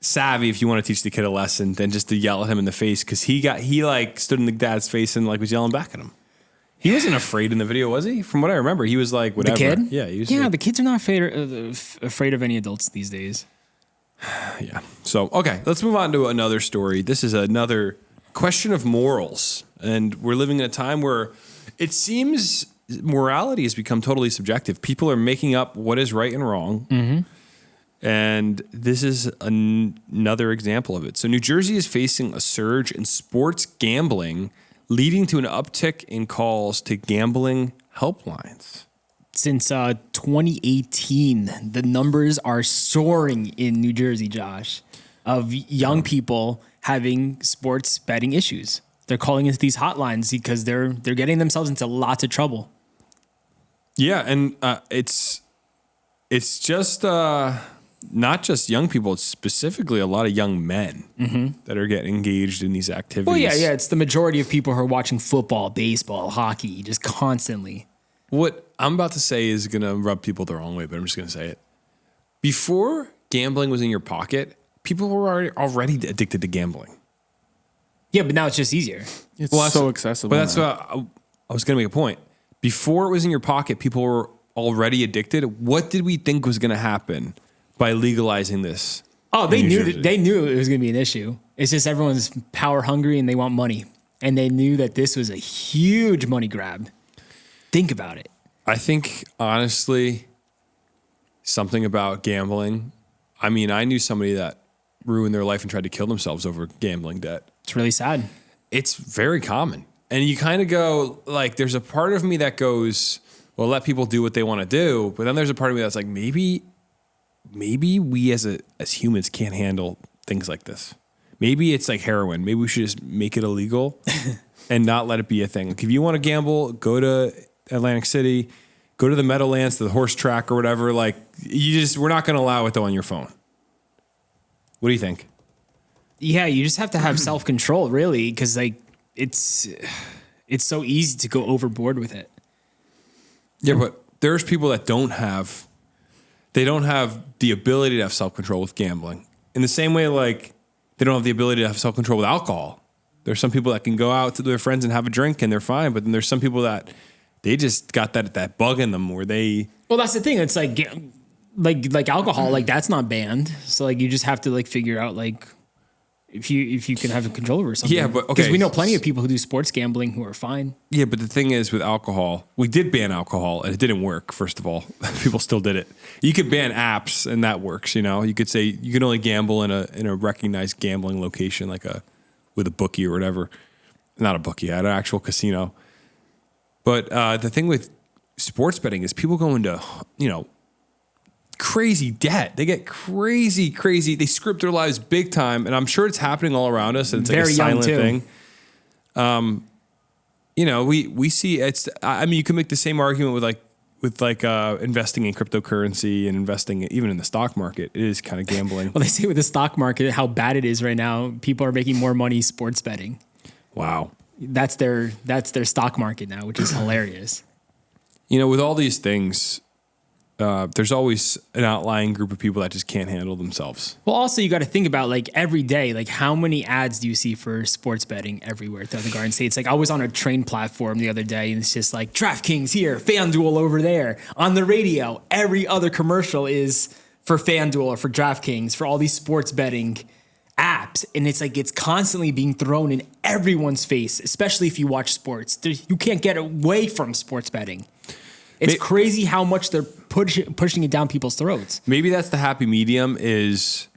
savvy if you want to teach the kid a lesson than just to yell at him in the face, because he like stood in the dad's face and like was yelling back at him. He wasn't afraid in the video, was he? From what I remember, he was like, whatever. The kid? Yeah, he was. Yeah, like, the kids are not afraid of any adults these days. yeah. So, okay, let's move on to another story. This is another question of morals. And we're living in a time where it seems morality has become totally subjective. People are making up what is right and wrong. Mm-hmm. And this is another example of it. So New Jersey is facing a surge in sports gambling, leading to an uptick in calls to gambling helplines. Since 2018, the numbers are soaring in New Jersey, Josh, of young people having sports betting issues. They're calling into these hotlines because they're getting themselves into lots of trouble. Yeah, and it's just not just young people. It's specifically a lot of young men that are getting engaged in these activities. Well, yeah, it's the majority of people who are watching football, baseball, hockey, just constantly. What I'm about to say is going to rub people the wrong way, but I'm just going to say it. Before gambling was in your pocket, people were already addicted to gambling. Yeah, but now it's just easier. It's Well, so accessible. But that's now. what I was going to make a point. Before it was in your pocket, people were already addicted. What did we think was going to happen by legalizing this? Oh, they in New knew Jersey? that they knew it was going to be an issue. It's just everyone's power hungry and they want money, and they knew that this was a huge money grab. Think about it. I think, honestly, something about gambling. I mean, I knew somebody that ruined their life and tried to kill themselves over gambling debt. It's really sad. It's very common. And you kind of go, like, there's a part of me that goes, well, let people do what they want to do. But then there's a part of me that's like, maybe we as humans can't handle things like this. Maybe it's like heroin. Maybe we should just make it illegal and not let it be a thing. Like if you want to gamble, go to Atlantic City, go to the Meadowlands, to the horse track or whatever. Like we're not going to allow it though on your phone. What do you think? Yeah, you just have to have self-control, really, because like it's so easy to go overboard with it. Yeah, but there's people that don't have the ability to have self-control with gambling. In the same way, like they don't have the ability to have self-control with alcohol. There's some people that can go out to their friends and have a drink and they're fine, but then there's some people that they just got that bug in them where they. Well, that's the thing. It's like alcohol, like that's not banned. So like you just have to like figure out like if you can have control over something. Yeah, but okay. Because we know plenty of people who do sports gambling who are fine. Yeah, but the thing is with alcohol, we did ban alcohol and it didn't work, first of all. People still did it. You could ban apps and that works, you know. You could say you can only gamble in a recognized gambling location with a bookie or whatever. Not a bookie, at an actual casino. But the thing with sports betting is people go into, you know, crazy debt. They get crazy. They script their lives big time. And I'm sure it's happening all around us. And it's Very like a silent young, too. thing. You know, we see it's, I mean, you can make the same argument with investing in cryptocurrency and investing even in the stock market. It is kind of gambling. Well, they say with the stock market, how bad it is right now, people are making more money sports betting. Wow. That's their stock market now, which is hilarious. You know, with all these things, there's always an outlying group of people that just can't handle themselves. Well, also you got to think about like every day, like how many ads do you see for sports betting everywhere throughout the Garden State? It's like I was on a train platform the other day and it's just like DraftKings here, FanDuel over there. On the radio, every other commercial is for FanDuel or for DraftKings, for all these sports betting apps. And it's like it's constantly being thrown in everyone's face, especially if you watch sports. You can't get away from sports betting. It's crazy how much they're pushing it down people's throats. Maybe that's the happy medium is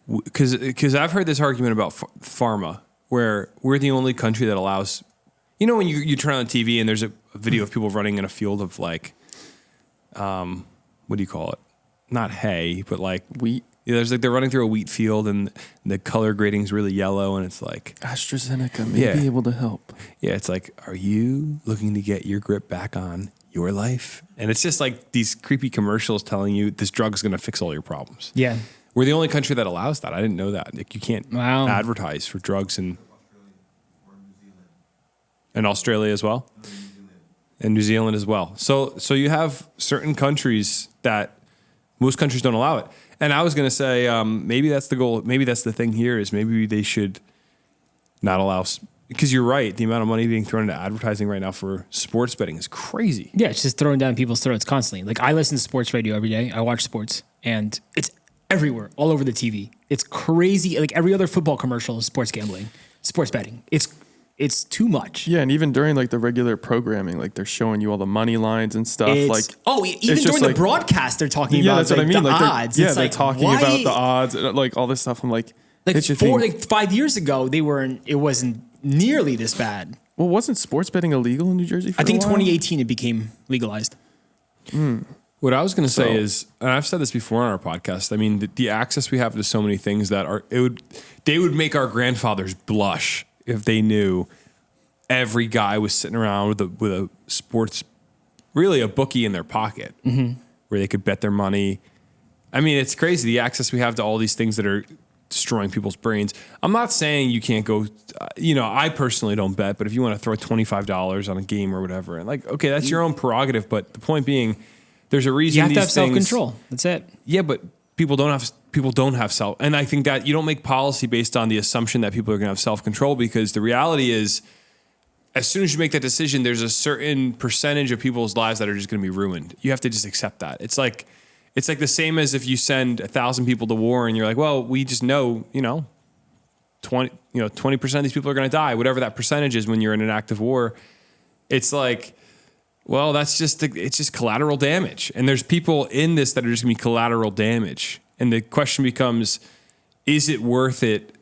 because I've heard this argument about pharma, where we're the only country that allows, you know, when you turn on TV and there's a video of people running in a field of like, what do you call it? Not hay, but like Wheat. Yeah, there's like they're running through a wheat field and the color grading is really yellow and it's like AstraZeneca may be able to help. Yeah, it's like, are you looking to get your grip back on your life? And it's just like these creepy commercials telling you this drug's going to fix all your problems. Yeah. We're the only country that allows that. I didn't know that. Like you can't advertise for drugs in Australia as well. And New Zealand as well. So you have certain countries that most countries don't allow it. And I was going to say, maybe that's the goal. Maybe that's the thing here is maybe they should not allow, because you're right. The amount of money being thrown into advertising right now for sports betting is crazy. Yeah, it's just throwing down people's throats constantly. Like I listen to sports radio every day. I watch sports and it's everywhere, all over the TV. It's crazy. Like every other football commercial is sports gambling, sports betting. It's too much. Yeah, and even during like the regular programming, like they're showing you all the money lines and stuff. Even during the broadcast, they're talking about that's what I mean. the Like odds. Yeah, it's they're like, talking why? about the odds, and like all this stuff. I'm like 5 years ago, it wasn't nearly this bad. Well, wasn't sports betting illegal in New Jersey? I think a while? 2018 it became legalized. What I was going to say is, and I've said this before on our podcast, I mean, the access we have to so many things that they would make our grandfathers blush if they knew every guy was sitting around with a sports, really a bookie in their pocket where they could bet their money. I mean, it's crazy the access we have to all these things that are destroying people's brains. I'm not saying you can't go, I personally don't bet, but if you want to throw $25 on a game or whatever, and like, okay, that's your own prerogative. But the point being, there's a reason You have to these have things, self-control. That's it. Yeah, but people don't have self. And I think that you don't make policy based on the assumption that people are going to have self-control, because the reality is, as soon as you make that decision, there's a certain percentage of people's lives that are just going to be ruined. You have to just accept that. It's like the same as if you send 1,000 people to war and you're like, well, we just know, 20% of these people are going to die, whatever that percentage is when you're in an active war. It's like, well, it's just collateral damage. And there's people in this that are just going to be collateral damage. And the question becomes, is it worth it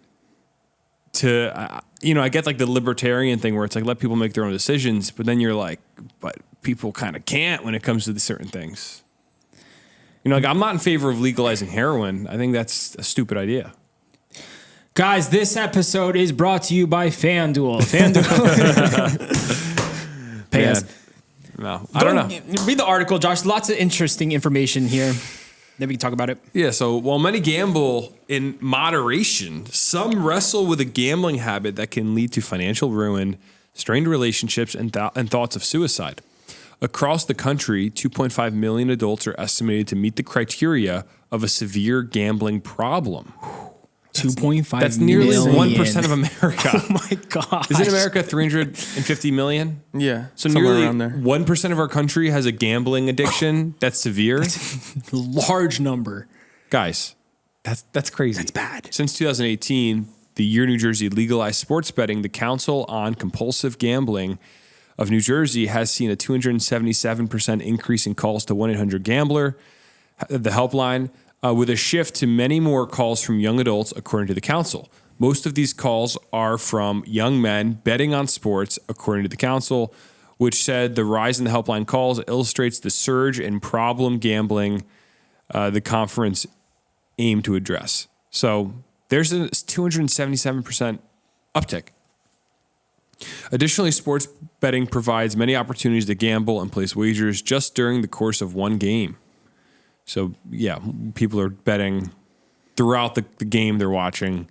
to, I get like the libertarian thing where it's like, let people make their own decisions, but then you're like, but people kind of can't when it comes to certain things. You know, like I'm not in favor of legalizing heroin. I think that's a stupid idea. Guys, this episode is brought to you by FanDuel. Pay us. No, I don't know. Read the article, Josh. Lots of interesting information here. Then we can talk about it. Yeah, so while many gamble in moderation, some wrestle with a gambling habit that can lead to financial ruin, strained relationships, and thoughts of suicide. Across the country, 2.5 million adults are estimated to meet the criteria of a severe gambling problem. 2.5 That's nearly million. 1% of America. Oh my God. Isn't America 350 million? Yeah. So somewhere nearly around there. 1% of our country has a gambling addiction that's severe. Large number. Guys, that's crazy. That's bad. Since 2018, the year New Jersey legalized sports betting, the Council on Compulsive Gambling of New Jersey has seen a 277% increase in calls to 1-800-GAMBLER, the helpline, with a shift to many more calls from young adults, according to the council. Most of these calls are from young men betting on sports, according to the council, which said the rise in the helpline calls illustrates the surge in problem gambling the conference aimed to address. So there's a 277% uptick. Additionally, sports betting provides many opportunities to gamble and place wagers just during the course of one game. So, yeah, people are betting throughout the game they're watching.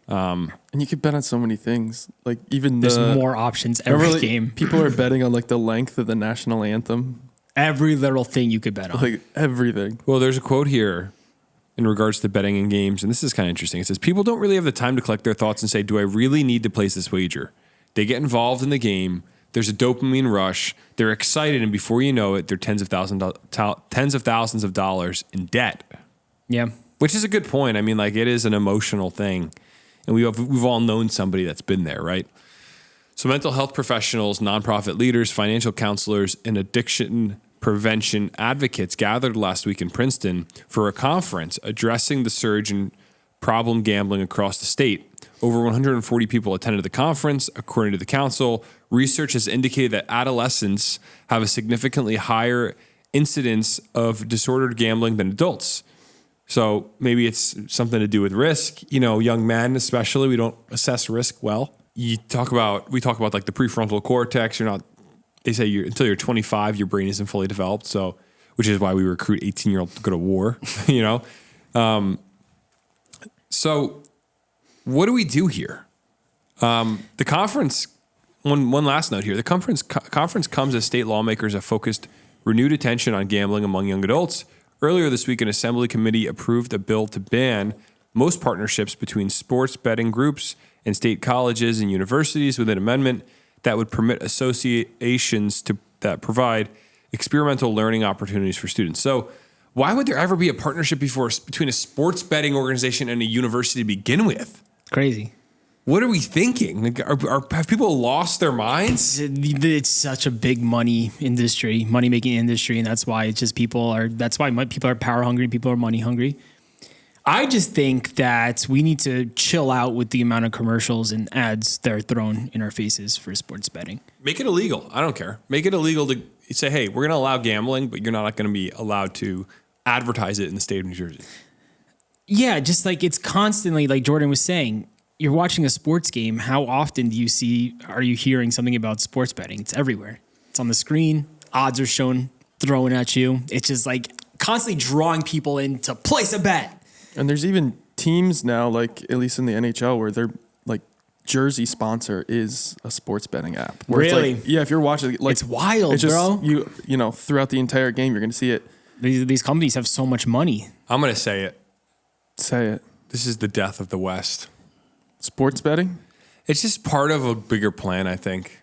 And you could bet on so many things. Like even There's more options every game. People are betting on like the length of the national anthem. Every little thing you could bet on. Like everything. Well, there's a quote here in regards to betting in games, and this is kind of interesting. It says, people don't really have the time to collect their thoughts and say, do I really need to place this wager? They get involved in the game. There's a dopamine rush. They're excited, and before you know it, they're tens of thousands of dollars in debt. Yeah. Which is a good point. I mean, like, it is an emotional thing, and we've all known somebody that's been there, right? So mental health professionals, nonprofit leaders, financial counselors, and addiction prevention advocates gathered last week in Princeton for a conference addressing the surge in problem gambling across the state. Over 140 people attended the conference. According to the council, research has indicated that adolescents have a significantly higher incidence of disordered gambling than adults. So maybe it's something to do with risk. You know, young men especially, we don't assess risk well. We talk about like the prefrontal cortex. They say until you're 25, your brain isn't fully developed. So, which is why we recruit 18-year-olds to go to war, you know? So what do we do here? The conference, one last note here, the conference comes as state lawmakers have focused renewed attention on gambling among young adults. Earlier this week, an assembly committee approved a bill to ban most partnerships between sports betting groups and state colleges and universities with an amendment that would permit associations that provide experimental learning opportunities for students. So why would there ever be a partnership between a sports betting organization and a university to begin with? Crazy. What are we thinking? Like, have people lost their minds? It's such a big money industry, money making industry, and that's why people are power hungry, people are money hungry. I just think that we need to chill out with the amount of commercials and ads that are thrown in our faces for sports betting. Make it illegal. I don't care. Make it illegal to say, hey, we're going to allow gambling, but you're not going to be allowed to advertise it in the state of New Jersey. Yeah, just like it's constantly, like Jordan was saying, you're watching a sports game. How often are you hearing something about sports betting? It's everywhere. It's on the screen. Odds are shown, thrown at you. It's just like constantly drawing people in to place a bet. And there's even teams now, like at least in the NHL, where their like jersey sponsor is a sports betting app. Where Really? It's like, yeah, if you're watching, like It's wild, it's just, bro. You know, throughout the entire game, you're going to see it. These companies have so much money. I'm going to say it. Say it. This is the death of the West. Sports betting? It's just part of a bigger plan, I think.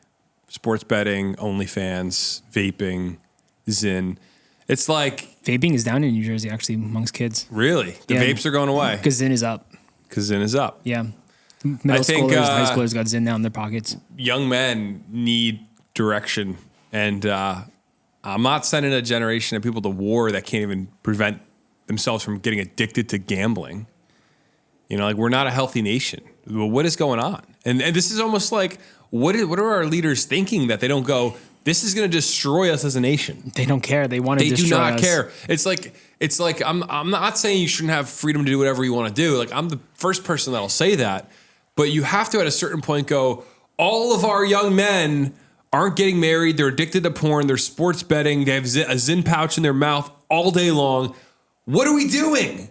Sports betting, OnlyFans, vaping, Zyn. It's like... Vaping is down in New Jersey, actually, amongst kids. Really? The Yeah. vapes are going away? Because Zyn is up. Because Zyn is up. Yeah. Middle think, schoolers, high schoolers got Zyn now in their pockets. Young men need direction. And I'm not sending a generation of people to war that can't even prevent themselves from getting addicted to gambling. You know, like, we're not a healthy nation. Well, what is going on? And this is almost like, what are our leaders thinking that they don't go, this is going to destroy us as a nation. They don't care. They want to They destroy do not us. care. It's like I'm not saying you shouldn't have freedom to do whatever you want to do. Like I'm the first person that'll say that, but you have to at a certain point go, all of our young men aren't getting married. They're addicted to porn. They're sports betting. They have a Zyn pouch in their mouth all day long. What are we doing?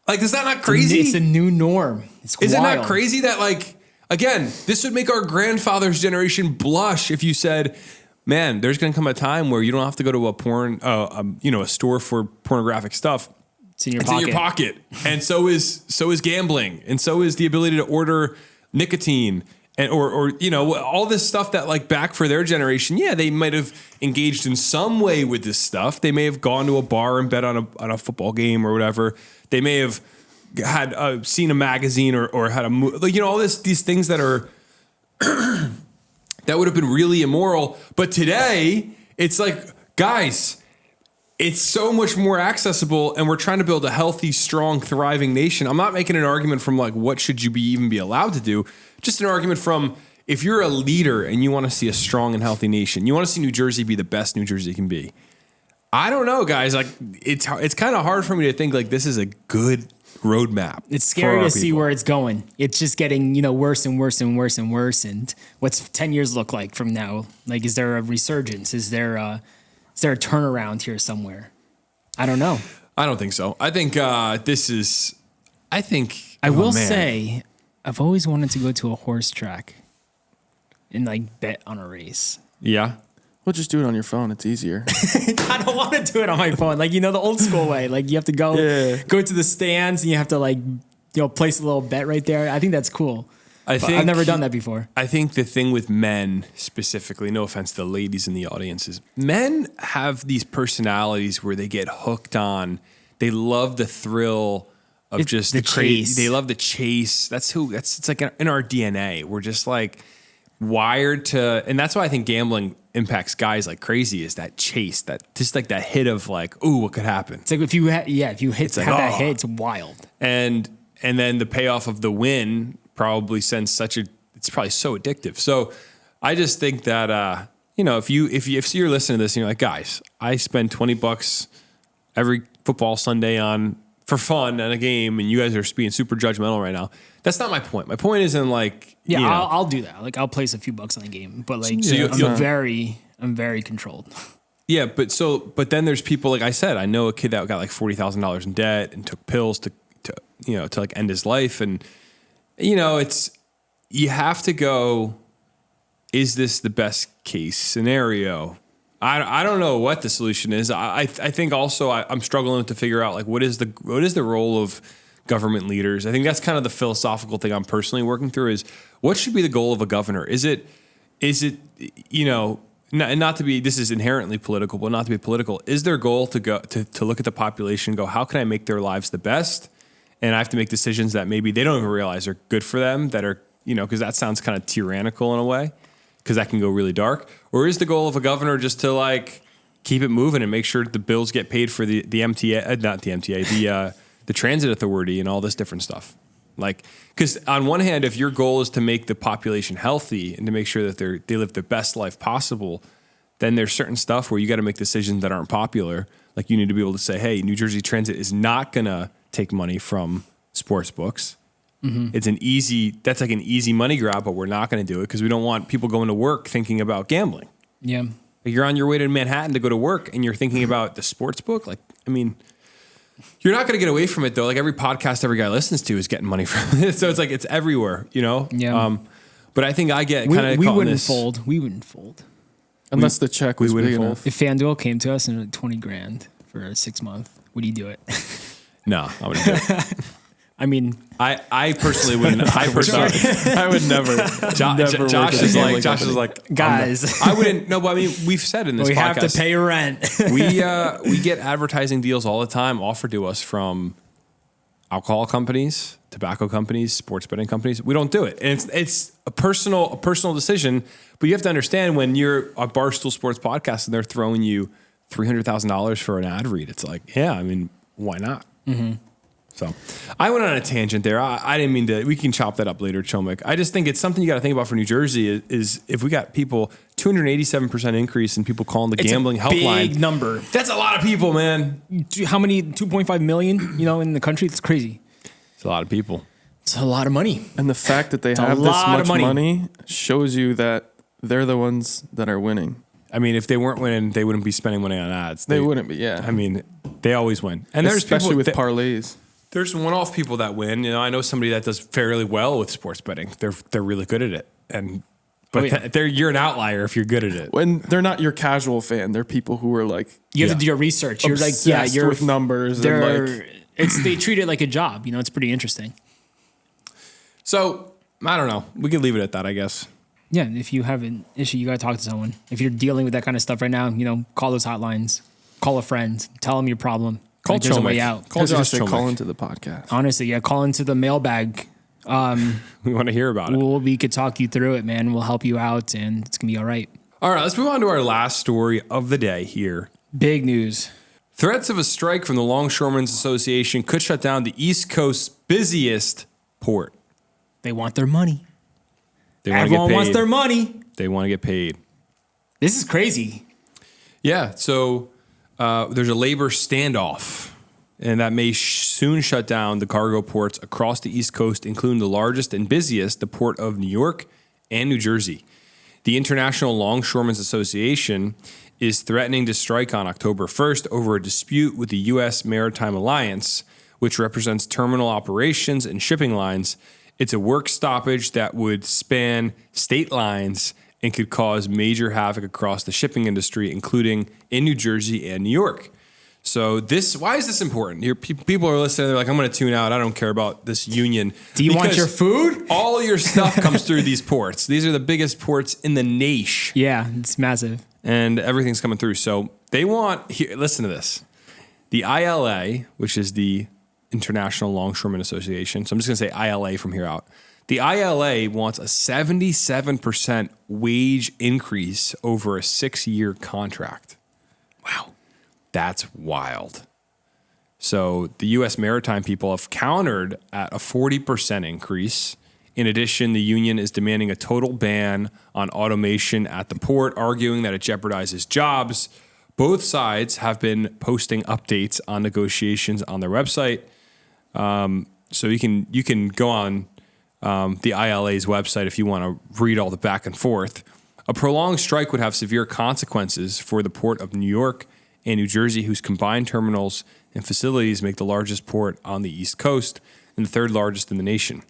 Like, is that not crazy? It's a new norm. Is it wild. not crazy that, like, again, this would make our grandfather's generation blush if you said, man, there's going to come a time where you don't have to go to a store for pornographic stuff. It's in your It's pocket. in your pocket. And so is gambling. And so is the ability to order nicotine and or all this stuff that, like, back for their generation, yeah, they might have engaged in some way with this stuff. They may have gone to a bar and bet on a football game or whatever. They may have had seen a magazine or had a movie, all these things that are that would have been really immoral. But today, it's like, guys, it's so much more accessible, and we're trying to build a healthy, strong, thriving nation. I'm not making an argument from like what should you even be allowed to do, just an argument from if you're a leader and you want to see a strong and healthy nation, you want to see New Jersey be the best New Jersey can be. I don't know, guys. Like it's kind of hard for me to think like this is a good roadmap. It's scary to see where it's going. It's just getting, worse and worse and worse and worse. And what's 10 years look like from now? Like, is there a resurgence? Is there a turnaround here somewhere? I don't know. I don't think so. I think I will say, I've always wanted to go to a horse track and like bet on a race. Yeah. Well, just do it on your phone. It's easier. I don't want to do it on my phone. Like, the old school way. Like, you have to go to the stands and you have to like, place a little bet right there. I think that's cool. I've never done that before. I think the thing with men specifically, no offense to the ladies in the audience, is men have these personalities where they get hooked on. They love the thrill of just the chase. They love the chase. It's like in our DNA. We're just like wired to, and that's why I think gambling impacts guys like crazy, is that chase, that just like that hit of like, ooh, what could happen? It's like if you hit that hit, it's wild. And then the payoff of the win probably sends it's probably so addictive. So I just think that if you're listening to this and you're like, guys, I spend $20 every football Sunday on for fun at a game, and you guys are being super judgmental right now. That's not my point. My point isn't like, I'll do that. Like, I'll place a few bucks on the game, but like, I'm very controlled. Yeah, but then there's people, like I said, I know a kid that got like $40,000 in debt and took pills to like end his life, and you have to go, is this the best case scenario? I don't know what the solution is. I think also I'm struggling to figure out like what is the role of government leaders. I think that's kind of the philosophical thing I'm personally working through, is what should be the goal of a governor? Is it not to be, this is inherently political, but not to be political. Is their goal to go to look at the population and go, how can I make their lives the best? And I have to make decisions that maybe they don't even realize are good for them, that are, because that sounds kind of tyrannical in a way, because that can go really dark. Or is the goal of a governor just to like keep it moving and make sure the bills get paid for the MTA, not the MTA, the transit authority and all this different stuff? Like, because on one hand, if your goal is to make the population healthy and to make sure that they live the best life possible, then there's certain stuff where you got to make decisions that aren't popular. Like, you need to be able to say, hey, New Jersey Transit is not going to take money from sports books. Mm-hmm. That's like an easy money grab, but we're not going to do it because we don't want people going to work thinking about gambling. Yeah. Like, you're on your way to Manhattan to go to work and you're thinking about the sports book. Like, I mean, you're not going to get away from it though. Like, every podcast every guy listens to is getting money from it. So it's like, it's everywhere, Yeah. But I think I get kind of we wouldn't fold. We wouldn't fold. Unless the check was big fold. enough. If FanDuel came to us and $20,000 for a 6 month, would you do it? No, I wouldn't do it. I mean, I personally wouldn't. I would never. Josh is like, guys, I wouldn't. No, but I mean, we've said in this we podcast, have to pay rent. we get advertising deals all the time offered to us from alcohol companies, tobacco companies, sports betting companies. We don't do it, and it's a personal decision. But you have to understand, when you're a Barstool Sports podcast and they're throwing you $300,000 for an ad read, it's like, yeah, I mean, why not? Mm-hmm. So I went on a tangent there. I didn't mean to. We can chop that up later, Chomik. I just think it's something you got to think about for New Jersey is if we got people 287% increase in people calling the It's gambling a helpline. big number. That's a lot of people, man. How many? 2.5 million. In the country. It's crazy. It's a lot of people. It's a lot of money. And the fact that they a have this lot of much money. money shows you that they're the ones that are winning. I mean, if they weren't winning, they wouldn't be spending money on ads. They wouldn't be, yeah. I mean, they always win. And there's Especially people with that, parlays. there's one-off people that win. I know somebody that does fairly well with sports betting. They're really good at it. But you're an outlier if you're good at it. When they're not your casual fan, they're people who are like You have to do your research. You're like, obsessed you're with numbers. And They're like, they treat it like a job. It's pretty interesting. So I don't know. We could leave it at that, I guess. Yeah, if you have an issue, you got to talk to someone. If you're dealing with that kind of stuff right now, call those hotlines, call a friend, tell them your problem. Call there's a Chomick. way out. Call Josh Josh said, Chomick. call into the podcast. Honestly, yeah, call into the mailbag. We want to hear about it. We could talk you through it, man. We'll help you out, and it's gonna be all right. All right, let's move on to our last story of the day here. Big news. Threats of a strike from the Longshoremen's Association could shut down the East Coast's busiest port. They want their money. They want to get Everyone paid. wants their money. They want to get paid. This is crazy. Yeah, so there's a labor standoff, and that may soon shut down the cargo ports across the East Coast, including the largest and busiest, the port of New York and New Jersey. The International Longshoremen's Association is threatening to strike on October 1st over a dispute with the U.S. Maritime Alliance, which represents terminal operations and shipping lines. It's a work stoppage that would span state lines and could cause major havoc across the shipping industry, including in New Jersey and New York. So why is this important? People are listening. They're like, I'm going to tune out. I don't care about this union. Do you want your food? All your stuff comes through these ports. These are the biggest ports in the nation. Yeah, it's massive. And everything's coming through. So they want, listen to this. The ILA, which is the International Longshoremen Association. So I'm just going to say ILA from here out. The ILA wants a 77% wage increase over a 6-year contract. Wow. That's wild. So the U.S. maritime people have countered at a 40% increase. In addition, the union is demanding a total ban on automation at the port, arguing that it jeopardizes jobs. Both sides have been posting updates on negotiations on their website. So you can go on the ILA's website if you want to read all the back and forth. A prolonged strike would have severe consequences for the port of New York and New Jersey, whose combined terminals and facilities make the largest port on the East Coast and the third largest in the nation.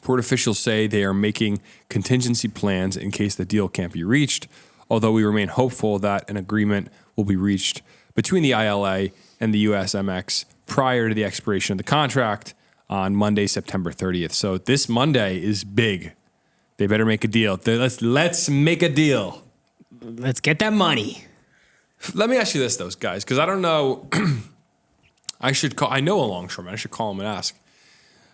Port officials say they are making contingency plans in case the deal can't be reached, although we remain hopeful that an agreement will be reached between the ILA and the USMX prior to the expiration of the contract on Monday, September 30th. So this Monday is big. They better make a deal. Let's make a deal. Let's get that money. Let me ask you this, though, guys, because I don't know. I know a longshoreman. I should call him and ask.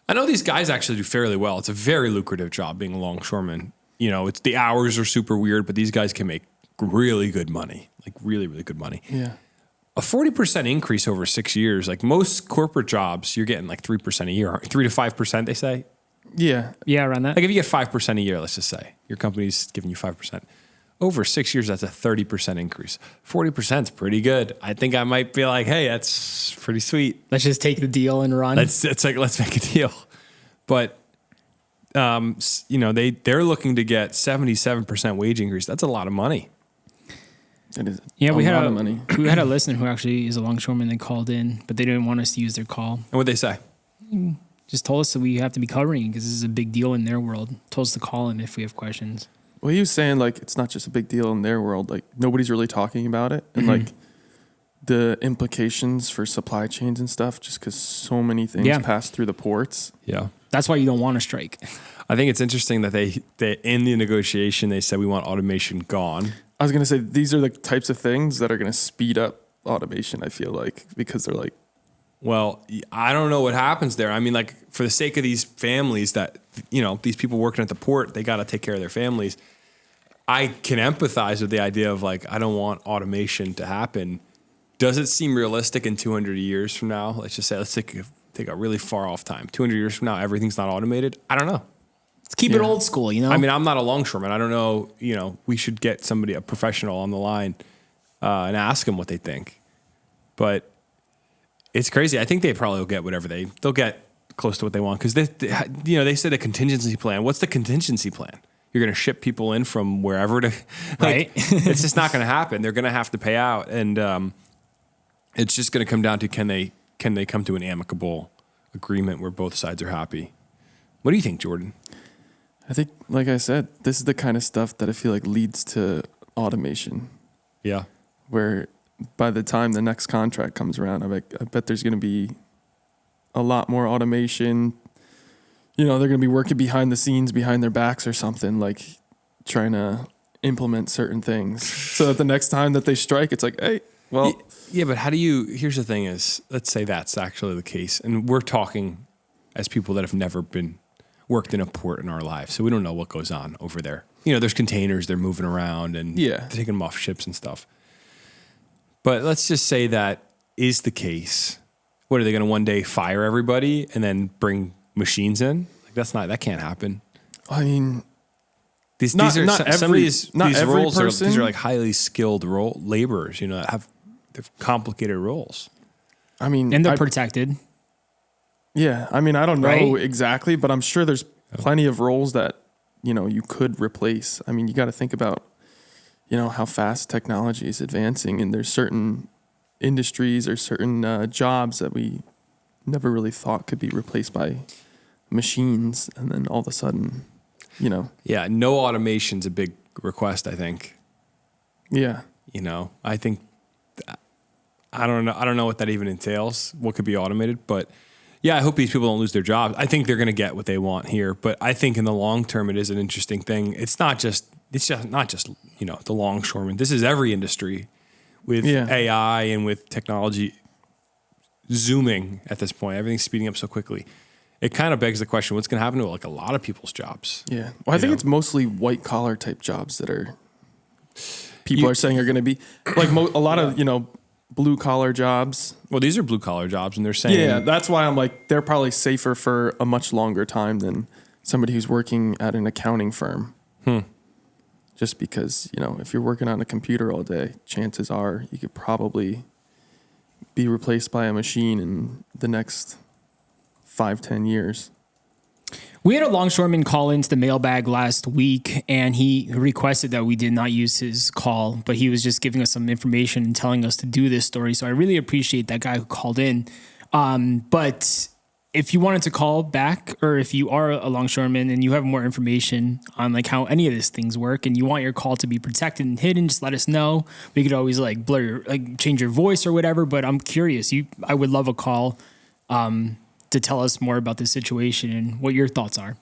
I know these guys actually do fairly well. It's a very lucrative job being a longshoreman. It's the hours are super weird, but these guys can make really good money, like really, really good money. Yeah. A 40% increase over 6 years, like most corporate jobs, you're getting like 3% a year, 3 to 5%, they say. Yeah. Yeah, around that. Like if you get 5% a year, let's just say your company's giving you 5%. Over 6 years, that's a 30% increase. 40% is pretty good. I think I might be like, hey, that's pretty sweet. Let's just take the deal and run. Let's make a deal. But they're looking to get 77% wage increase. That's a lot of money. It is we had lot of money. We had a listener who actually is a longshoreman. They called in, but they didn't want us to use their call. And what'd they say? Just told us that we have to be covering because this is a big deal in their world. Told us to call him if we have questions. Well, he was saying like it's not just a big deal in their world. Like nobody's really talking about it, and like the implications for supply chains and stuff. Just because so many things pass through the ports. Yeah, that's why you don't want to strike. I think it's interesting that they in the negotiation they said we want automation gone. I was gonna say these are the types of things that are gonna speed up automation. I feel like because they're like. Well, I don't know what happens there. I mean, like for the sake of these families that, these people working at the port, they got to take care of their families. I can empathize with the idea of like, I don't want automation to happen. Does it seem realistic in 200 years from now? Let's just say, let's take a really far off time. 200 years from now, everything's not automated. I don't know. Let's keep it old school, you know? I mean, I'm not a longshoreman. I don't know, we should get somebody, a professional on the line and ask them what they think. But it's crazy. I think they probably will get whatever they'll get close to what they want. Because they said a contingency plan. What's the contingency plan? You're going to ship people in from wherever to, right? It's just not going to happen. They're going to have to pay out. And it's just going to come down to, can they come to an amicable agreement where both sides are happy? What do you think, Jordan? I think, like I said, this is the kind of stuff that I feel like leads to automation. Yeah. Where by the time the next contract comes around, I bet there's going to be a lot more automation. They're going to be working behind the scenes, behind their backs or something, like trying to implement certain things. So that the next time that they strike, it's like, hey, well. Yeah, but here's the thing is, let's say that's actually the case. And we're talking as people that have never worked in a port in our lives. So we don't know what goes on over there. There's containers, they're moving around and they're taking them off ships and stuff. But let's just say that is the case. What, are they going to one day fire everybody and then bring machines in? That can't happen. I mean, these not are not some of every, these not these every roles person. these are like highly skilled laborers, that have complicated roles. I mean, And they're protected. Yeah, I mean, I don't know Right? exactly, but I'm sure there's plenty of roles that, you could replace. I mean, you got to think about, how fast technology is advancing, and there's certain industries or certain jobs that we never really thought could be replaced by machines, and then all of a sudden, Yeah, no automation's a big request, I think. Yeah. I think I don't know what that even entails, what could be automated, but yeah, I hope these people don't lose their jobs. I think they're going to get what they want here, but I think in the long term, it is an interesting thing. It's just not just, the longshoremen. This is every industry with AI and with technology zooming at this point. Everything's speeding up so quickly. It kind of begs the question, what's going to happen to like a lot of people's jobs? Yeah. Well, I think it's mostly white collar type jobs that people are saying are going to be like a lot of, blue collar jobs. Well, these are blue collar jobs, and they're saying, Yeah, that's why I'm like, they're probably safer for a much longer time than somebody who's working at an accounting firm. Just because, if you're working on a computer all day, chances are you could probably be replaced by a machine in the next 5-10 years. We had a longshoreman call into the mailbag last week, and he requested that we did not use his call, but he was just giving us some information and telling us to do this story. So I really appreciate that guy who called in. But if you wanted to call back, or if you are a longshoreman and you have more information on like how any of these things work, and you want your call to be protected and hidden, just let us know. We could always like change your voice or whatever. But I'm curious. I would love a call. To tell us more about this situation and what your thoughts are.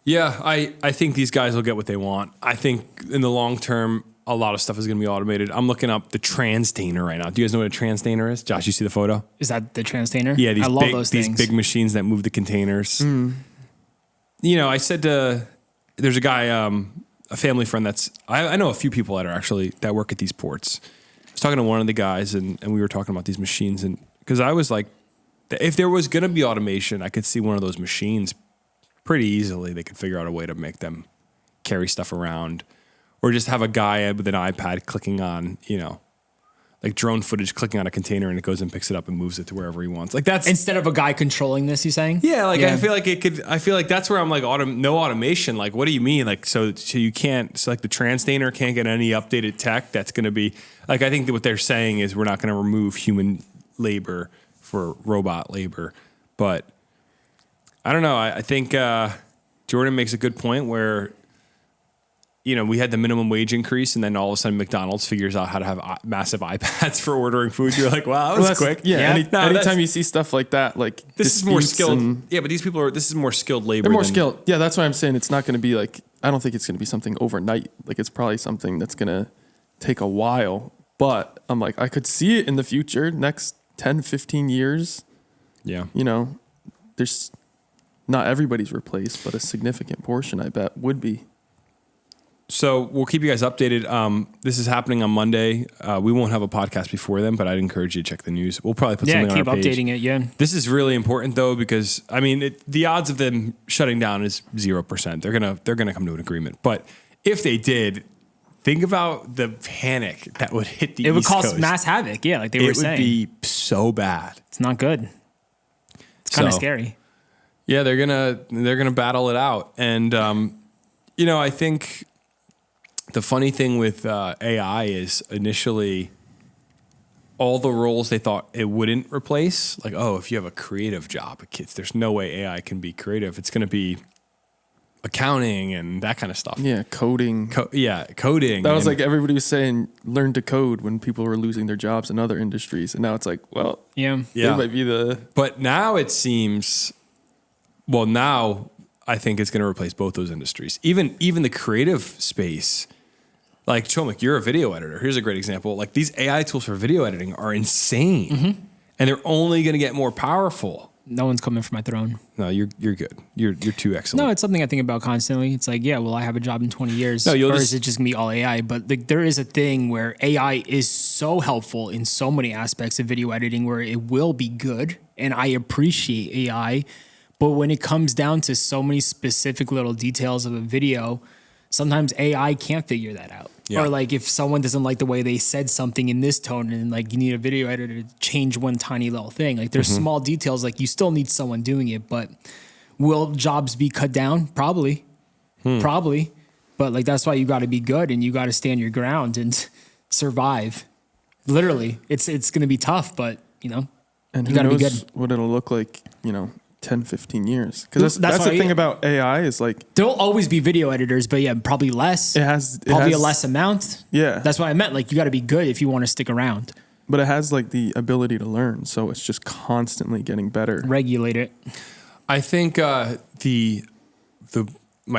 Yeah, I think these guys will get what they want. I think in the long term, a lot of stuff is going to be automated. I'm looking up the transtainer right now. Do you guys know what a transtainer is? Josh, you see the photo? Is that the transtainer? Yeah, I love those these things. big machines that move the containers. I said there's a guy, a family friend I know a few people that work at these ports. I was talking to one of the guys and we were talking about these machines, and because I was like, if there was going to be automation, I could see one of those machines pretty easily. They could figure out a way to make them carry stuff around, or just have a guy with an iPad clicking on, like drone footage, clicking on a container, and it goes and picks it up and moves it to wherever he wants. Like that's instead of a guy controlling this. You saying? Yeah, I feel like it could. I feel like that's where I'm like, no automation. Like, what do you mean? Like, so you can't. So like the transtainer can't get any updated tech. That's going to be like. I think that what they're saying is we're not going to remove human labor for robot labor, but I don't know. I think Jordan makes a good point where, we had the minimum wage increase, and then all of a sudden McDonald's figures out how to have massive iPads for ordering food. You're like, wow, that was quick. Yeah. Yeah. Anytime you see stuff like that, like This is more disputes skilled. Yeah, but this is more skilled labor. They're more skilled. Yeah, that's why I'm saying it's not going to be like, I don't think it's going to be something overnight. Like it's probably something that's going to take a while, but I'm like, I could see it in the future, next 10, 15 years. Yeah. There's not everybody's replaced, but a significant portion, I bet, would be. So we'll keep you guys updated. This is happening on Monday. We won't have a podcast before then, but I'd encourage you to check the news. We'll probably put something on keep our page. updating it. Yeah. This is really important though, because I mean, the odds of them shutting down is 0%. They're gonna come to an agreement. But if they did, think about the panic that would hit the East Coast. It would cause mass havoc. Yeah, like they were saying. It would be so bad. It's not good. It's kind of scary. Yeah, they're gonna battle it out, and I think the funny thing with AI is initially all the roles they thought it wouldn't replace, like, oh, if you have a creative job, kids, there's no way AI can be creative. It's going to be accounting and that kind of stuff. Yeah, coding. Coding. That was like everybody was saying learn to code when people were losing their jobs in other industries. And now it's like, well, yeah. they might be the... But now it seems, now I think it's going to replace both those industries. Even the creative space. Like, Chomik, you're a video editor. Here's a great example. Like, these AI tools for video editing are insane. Mm-hmm. And they're only going to get more powerful. No one's coming for my throne. No, you're good. You're too excellent. No, it's something I think about constantly. It's like, will I have a job in 20 years? No, or is it just going to be all AI? But there is a thing where AI is so helpful in so many aspects of video editing where it will be good. And I appreciate AI. But when it comes down to so many specific little details of a video, sometimes AI can't figure that out. Yeah. Or like if someone doesn't like the way they said something in this tone and like you need a video editor to change one tiny little thing. Like there's small details, like you still need someone doing it, but will jobs be cut down? Probably. Probably. But like that's why you got to be good and you got to stand your ground and survive. Literally. It's going to be tough, but and you got to be good. What it'll look like, 10, 15 years. Because that's the thing about AI is like... There'll always be video editors, but probably less. It has a less amount. Yeah. That's what I meant. Like you got to be good if you want to stick around. But it has like the ability to learn. So it's just constantly getting better. Regulate it. I think my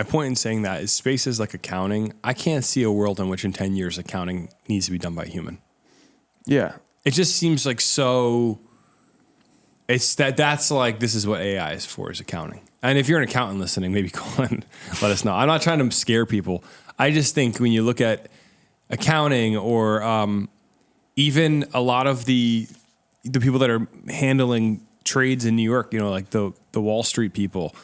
point in saying that is spaces like accounting. I can't see a world in which in 10 years accounting needs to be done by a human. Yeah. It just seems like so... It's that's like, this is what AI is for, is accounting. And if you're an accountant listening, maybe call and let us know. I'm not trying to scare people. I just think when you look at accounting or even a lot of the people that are handling trades in New York, like the Wall Street people,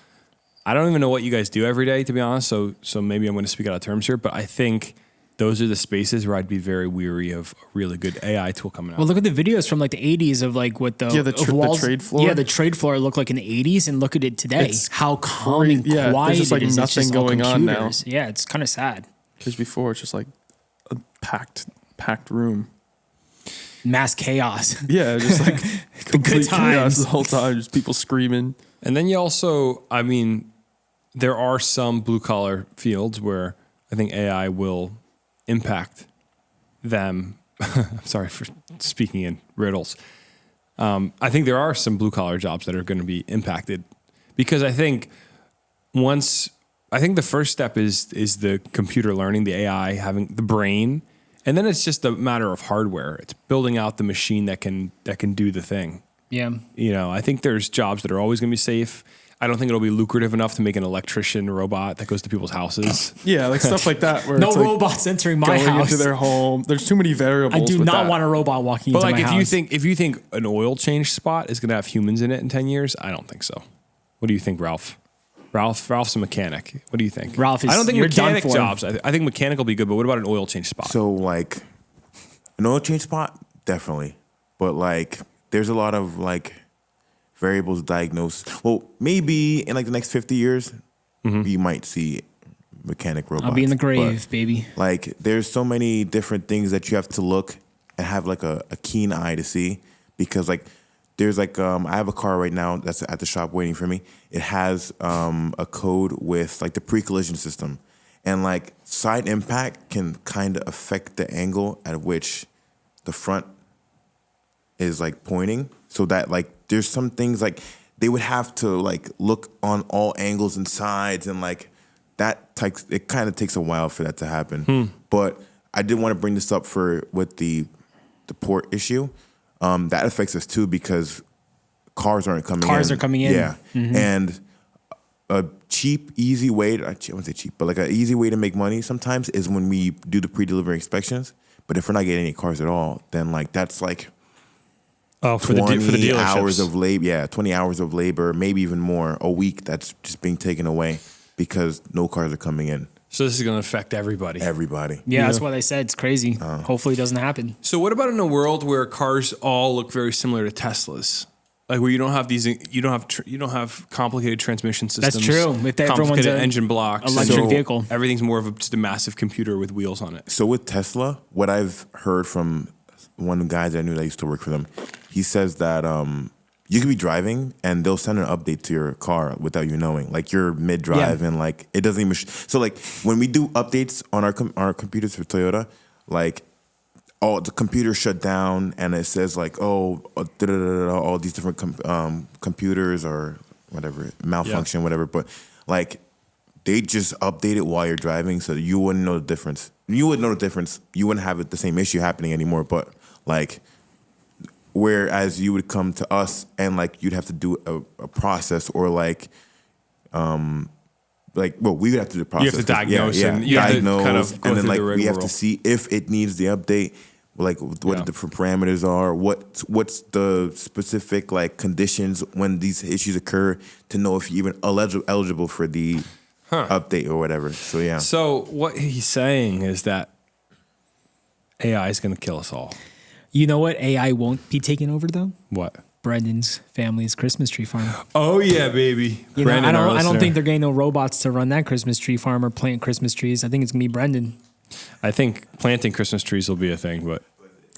I don't even know what you guys do every day, to be honest. So maybe I'm going to speak out of terms here, but I think those are the spaces where I'd be very weary of a really good AI tool coming out. Well, look at the videos from like the 80s of like what the trade floor. Yeah, the trade floor looked like in the 80s, and look at it today. It's how calm and quiet there's just like it is. nothing it's going on now. Yeah, it's kind of sad. Because before it's just like a packed room. Mass chaos. Yeah, just like complete chaos the whole time, just people screaming. And then you also, there are some blue collar fields where I think AI will impact them. I'm sorry for speaking in riddles. I think there are some blue collar jobs that are going to be impacted because I think the first step is the computer learning, the AI having the brain, and then it's just a matter of hardware. It's building out the machine that can do the thing. Yeah. I think there's jobs that are always going to be safe. I don't think it'll be lucrative enough to make an electrician robot that goes to people's houses. Yeah, like stuff like that. Where no it's like robots entering my going house. into their home. There's too many variables. I do not want a robot walking into my house. But if you think an oil change spot is going to have humans in it in 10 years, I don't think so. What do you think, Ralph? Ralph's a mechanic. What do you think? Ralph is. I don't think you're mechanic done for. jobs. I think mechanic will be good, but what about an oil change spot? So like an oil change spot, definitely. But like there's a lot of like variables diagnosed. Well, maybe in like the next 50 years, you might see mechanic robots. I'll be in the grave, but, baby. Like there's so many different things that you have to look and have like a keen eye to see because like there's like I have a car right now that's at the shop waiting for me. It has a code with like the pre-collision system, and like side impact can kind of affect the angle at which the front is like pointing, so that like there's some things like they would have to like look on all angles and sides, and like it kind of takes a while for that to happen. But I did want to bring this up with the port issue. That affects us too because cars aren't coming in. Cars are coming in. Yeah. And a cheap, easy way. I wouldn't say cheap, but like an easy way to make money sometimes is when we do the pre-delivery inspections. But if we're not getting any cars at all, then like that's like for the 20 hours dealerships. of labor. Yeah, 20 hours of labor, maybe even more a week. That's just being taken away because no cars are coming in. So this is going to affect everybody. Everybody. Yeah, that's what I said. It's crazy. Hopefully it doesn't happen. So what about in a world where cars all look very similar to Teslas? Like where you don't have complicated transmission systems. That's true. If everyone's complicated a engine blocks, electric vehicle. Everything's more of just a massive computer with wheels on it. So with Tesla, what I've heard from one of the guys I knew that used to work for them, he says that you could be driving and they'll send an update to your car without you knowing. Like you're mid-drive and like it doesn't even. So like when we do updates on our computers for Toyota, like the computer shut down and it says like all these different computers or whatever malfunction, whatever. But like they just update it while you're driving, so you wouldn't know the difference. You wouldn't know the difference. You wouldn't have the same issue happening anymore. But like, whereas you would come to us and like you'd have to do a process or like well, we would have to do the process. You have to diagnose and you have to kind of go and then through like the we have rigmarole. to see if it needs the update, like what the different parameters are, what's the specific like conditions when these issues occur to know if you're even eligible for the update or whatever. So yeah. So what he's saying is that AI is going to kill us all. You know what AI won't be taking over though? What? Brendan's family's Christmas tree farm. Oh yeah, baby. You know, Brandon, our I don't listener. think they're getting no robots to run that Christmas tree farm or plant Christmas trees. I think it's gonna be Brendan. I think planting Christmas trees will be a thing, but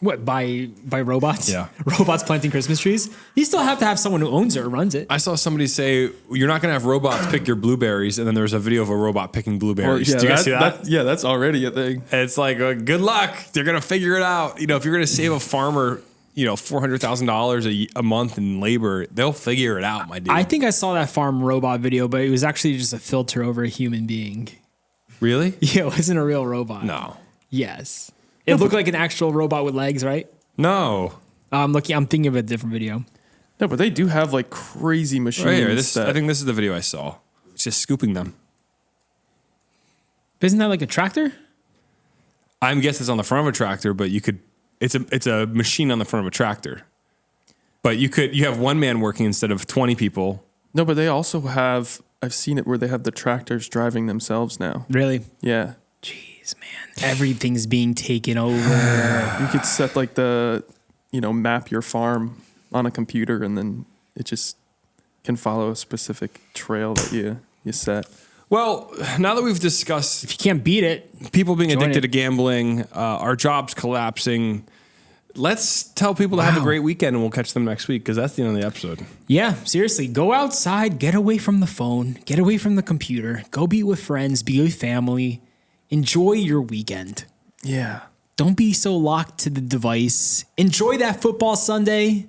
What, by robots? Yeah. Robots planting Christmas trees? You still have to have someone who owns it or runs it. I saw somebody say you're not going to have robots pick your blueberries, and then there was a video of a robot picking blueberries. Well, yeah, Do you guys see that? Yeah, that's already a thing. It's like, good luck. They're going to figure it out. You know, if you're going to save a farmer, $400,000 a month in labor, they'll figure it out, my dude. I think I saw that farm robot video, but it was actually just a filter over a human being. Really? Yeah, it wasn't a real robot. No. Yes. It looked like an actual robot with legs, right? No. I'm thinking of a different video. No, but they do have like crazy machines. Right here. that- I think this is the video I saw. It's just scooping them. Isn't that like a tractor? I'm guessing it's on the front of a tractor, but it's a machine on the front of a tractor. But you have one man working instead of 20 people. No, but they also have. I've seen it where they have the tractors driving themselves now. Really? Yeah, Jeez, man. Everything's being taken over. you could set like map your farm on a computer, and then it just can follow a specific trail that you set. Well, now that we've discussed If you can't beat it, people being Join addicted it. to gambling, our jobs collapsing, let's tell people to have a Wow. great weekend, and we'll catch them next week because that's the end of the episode. yeah, seriously, go outside, get away from the phone, get away from the computer, go be with friends, be with family, enjoy your weekend. Yeah, Don't be so locked to the device. Enjoy that football Sunday,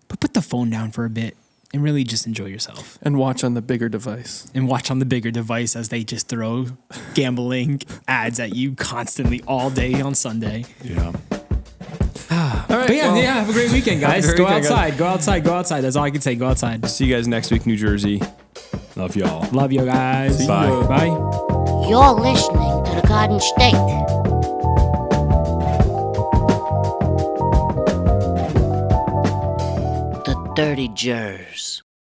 but put the phone down for a bit and really just enjoy yourself. and watch on the bigger device. And watch on the bigger device as they just throw gambling ads at you constantly all day on Sunday. Yeah. All right. But yeah, well, have a great weekend, have a guys. great Go weekend, guys. outside, go outside, go outside. That's all I can say. Go outside. See you guys next week, New Jersey. Love y'all. Love you guys. Bye. Bye. You're listening to the Garden State. The Dirty Jers.